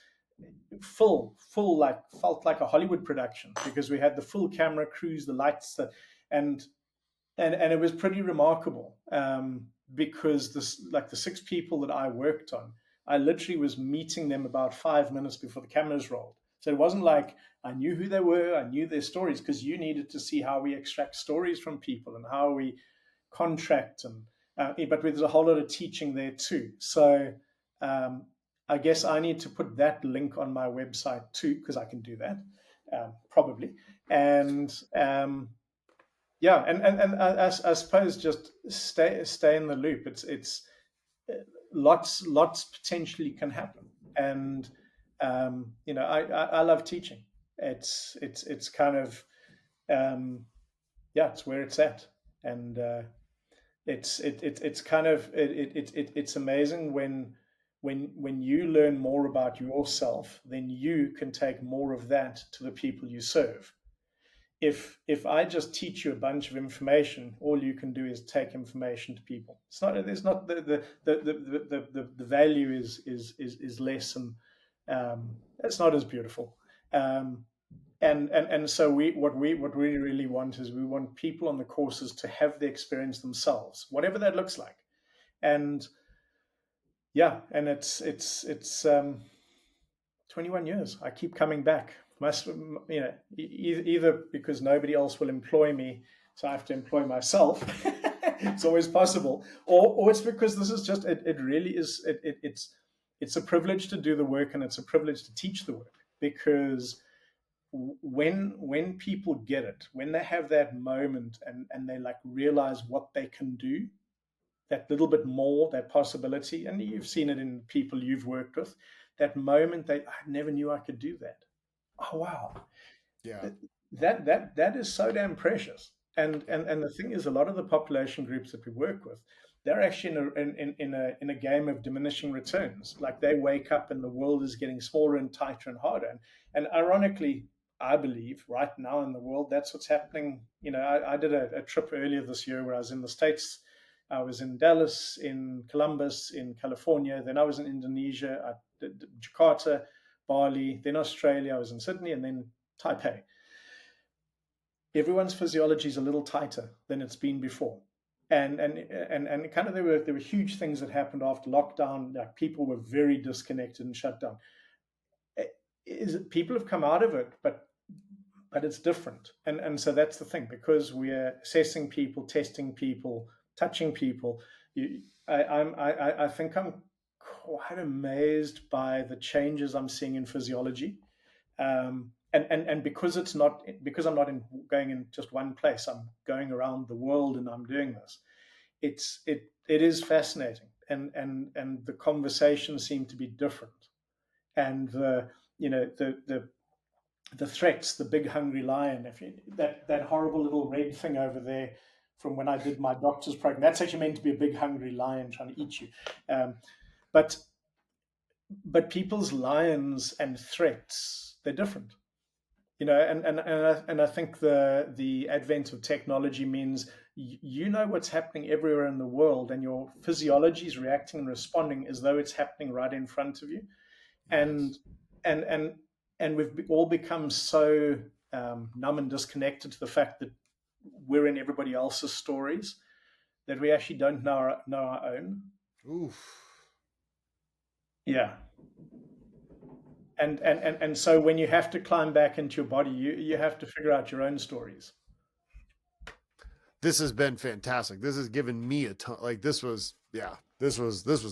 S2: full like felt like a Hollywood production because we had the full camera crews, the lights, and it was pretty remarkable because the 6 people that I worked on, I literally was meeting them about 5 minutes before the cameras rolled. So it wasn't like I knew who they were, I knew their stories, because you needed to see how we extract stories from people and how we contract. But there's a whole lot of teaching there too. So I guess I need to put that link on my website too, because I can do that probably. And yeah, and I suppose just stay in the loop. It's lots potentially can happen, and I love teaching. It's kind of it's where it's at, and it's kind of it's amazing when you learn more about yourself, then you can take more of that to the people you serve. If I just teach you a bunch of information, all you can do is take information to people. There's not the value is less, and it's not as beautiful. And so what we really want is we want people on the courses to have the experience themselves, whatever that looks like. And yeah, and it's 21 years. I keep coming back. Either because nobody else will employ me, so I have to employ myself. It's always possible, or it's because this is just it really is. It's a privilege to do the work, and it's a privilege to teach the work, because when people get it, when they have that moment and they like realize what they can do, that little bit more, that possibility, and you've seen it in people you've worked with, that moment I never knew I could do that. Oh wow,
S1: Yeah,
S2: that is so damn precious. And the thing is, a lot of the population groups that we work with, they're actually in a game of diminishing returns. Like they wake up and the world is getting smaller and tighter and harder. And ironically, I believe right now in the world, that's what's happening. I did a trip earlier this year where I was in the States. I was in Dallas, in Columbus, in California. Then I was in Indonesia, I did Jakarta, Bali, then Australia. I was in Sydney, and then Taipei. Everyone's physiology is a little tighter than it's been before, and kind of there were huge things that happened after lockdown. Like people were very disconnected and shut down. People have come out of it, but it's different, and so that's the thing, because we're assessing people, testing people, touching people. I think I'm quite amazed by the changes I'm seeing in physiology, and because I'm not going in just one place. I'm going around the world and I'm doing this. It is fascinating, and the conversations seem to be different, and the threats, the big hungry lion. That horrible little red thing over there from when I did my doctor's program, that's actually meant to be a big hungry lion trying to eat you. But people's lions and threats, they're different, and I think the advent of technology means what's happening everywhere in the world, and your physiology is reacting and responding as though it's happening right in front of you. And we've all become so numb and disconnected to the fact that we're in everybody else's stories, that we actually don't know our own.
S1: Oof.
S2: Yeah. And so when you have to climb back into your body, you have to figure out your own stories.
S1: This has been fantastic. This has given me a ton. Like this was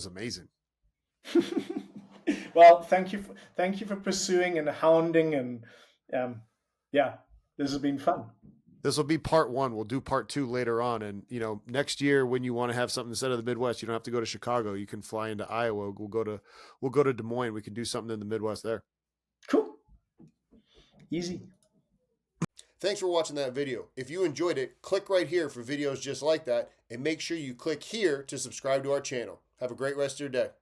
S1: amazing.
S2: Well, thank you for pursuing and hounding, and yeah, this has been fun.
S1: This will be part 1. We'll do part 2 later on. And, you know, next year when you want to have something instead of the Midwest, you don't have to go to Chicago. You can fly into Iowa. We'll go to Des Moines. We can do something in the Midwest there.
S2: Cool. Easy.
S3: Thanks for watching that video. If you enjoyed it, click right here for videos just like that, and make sure you click here to subscribe to our channel. Have a great rest of your day.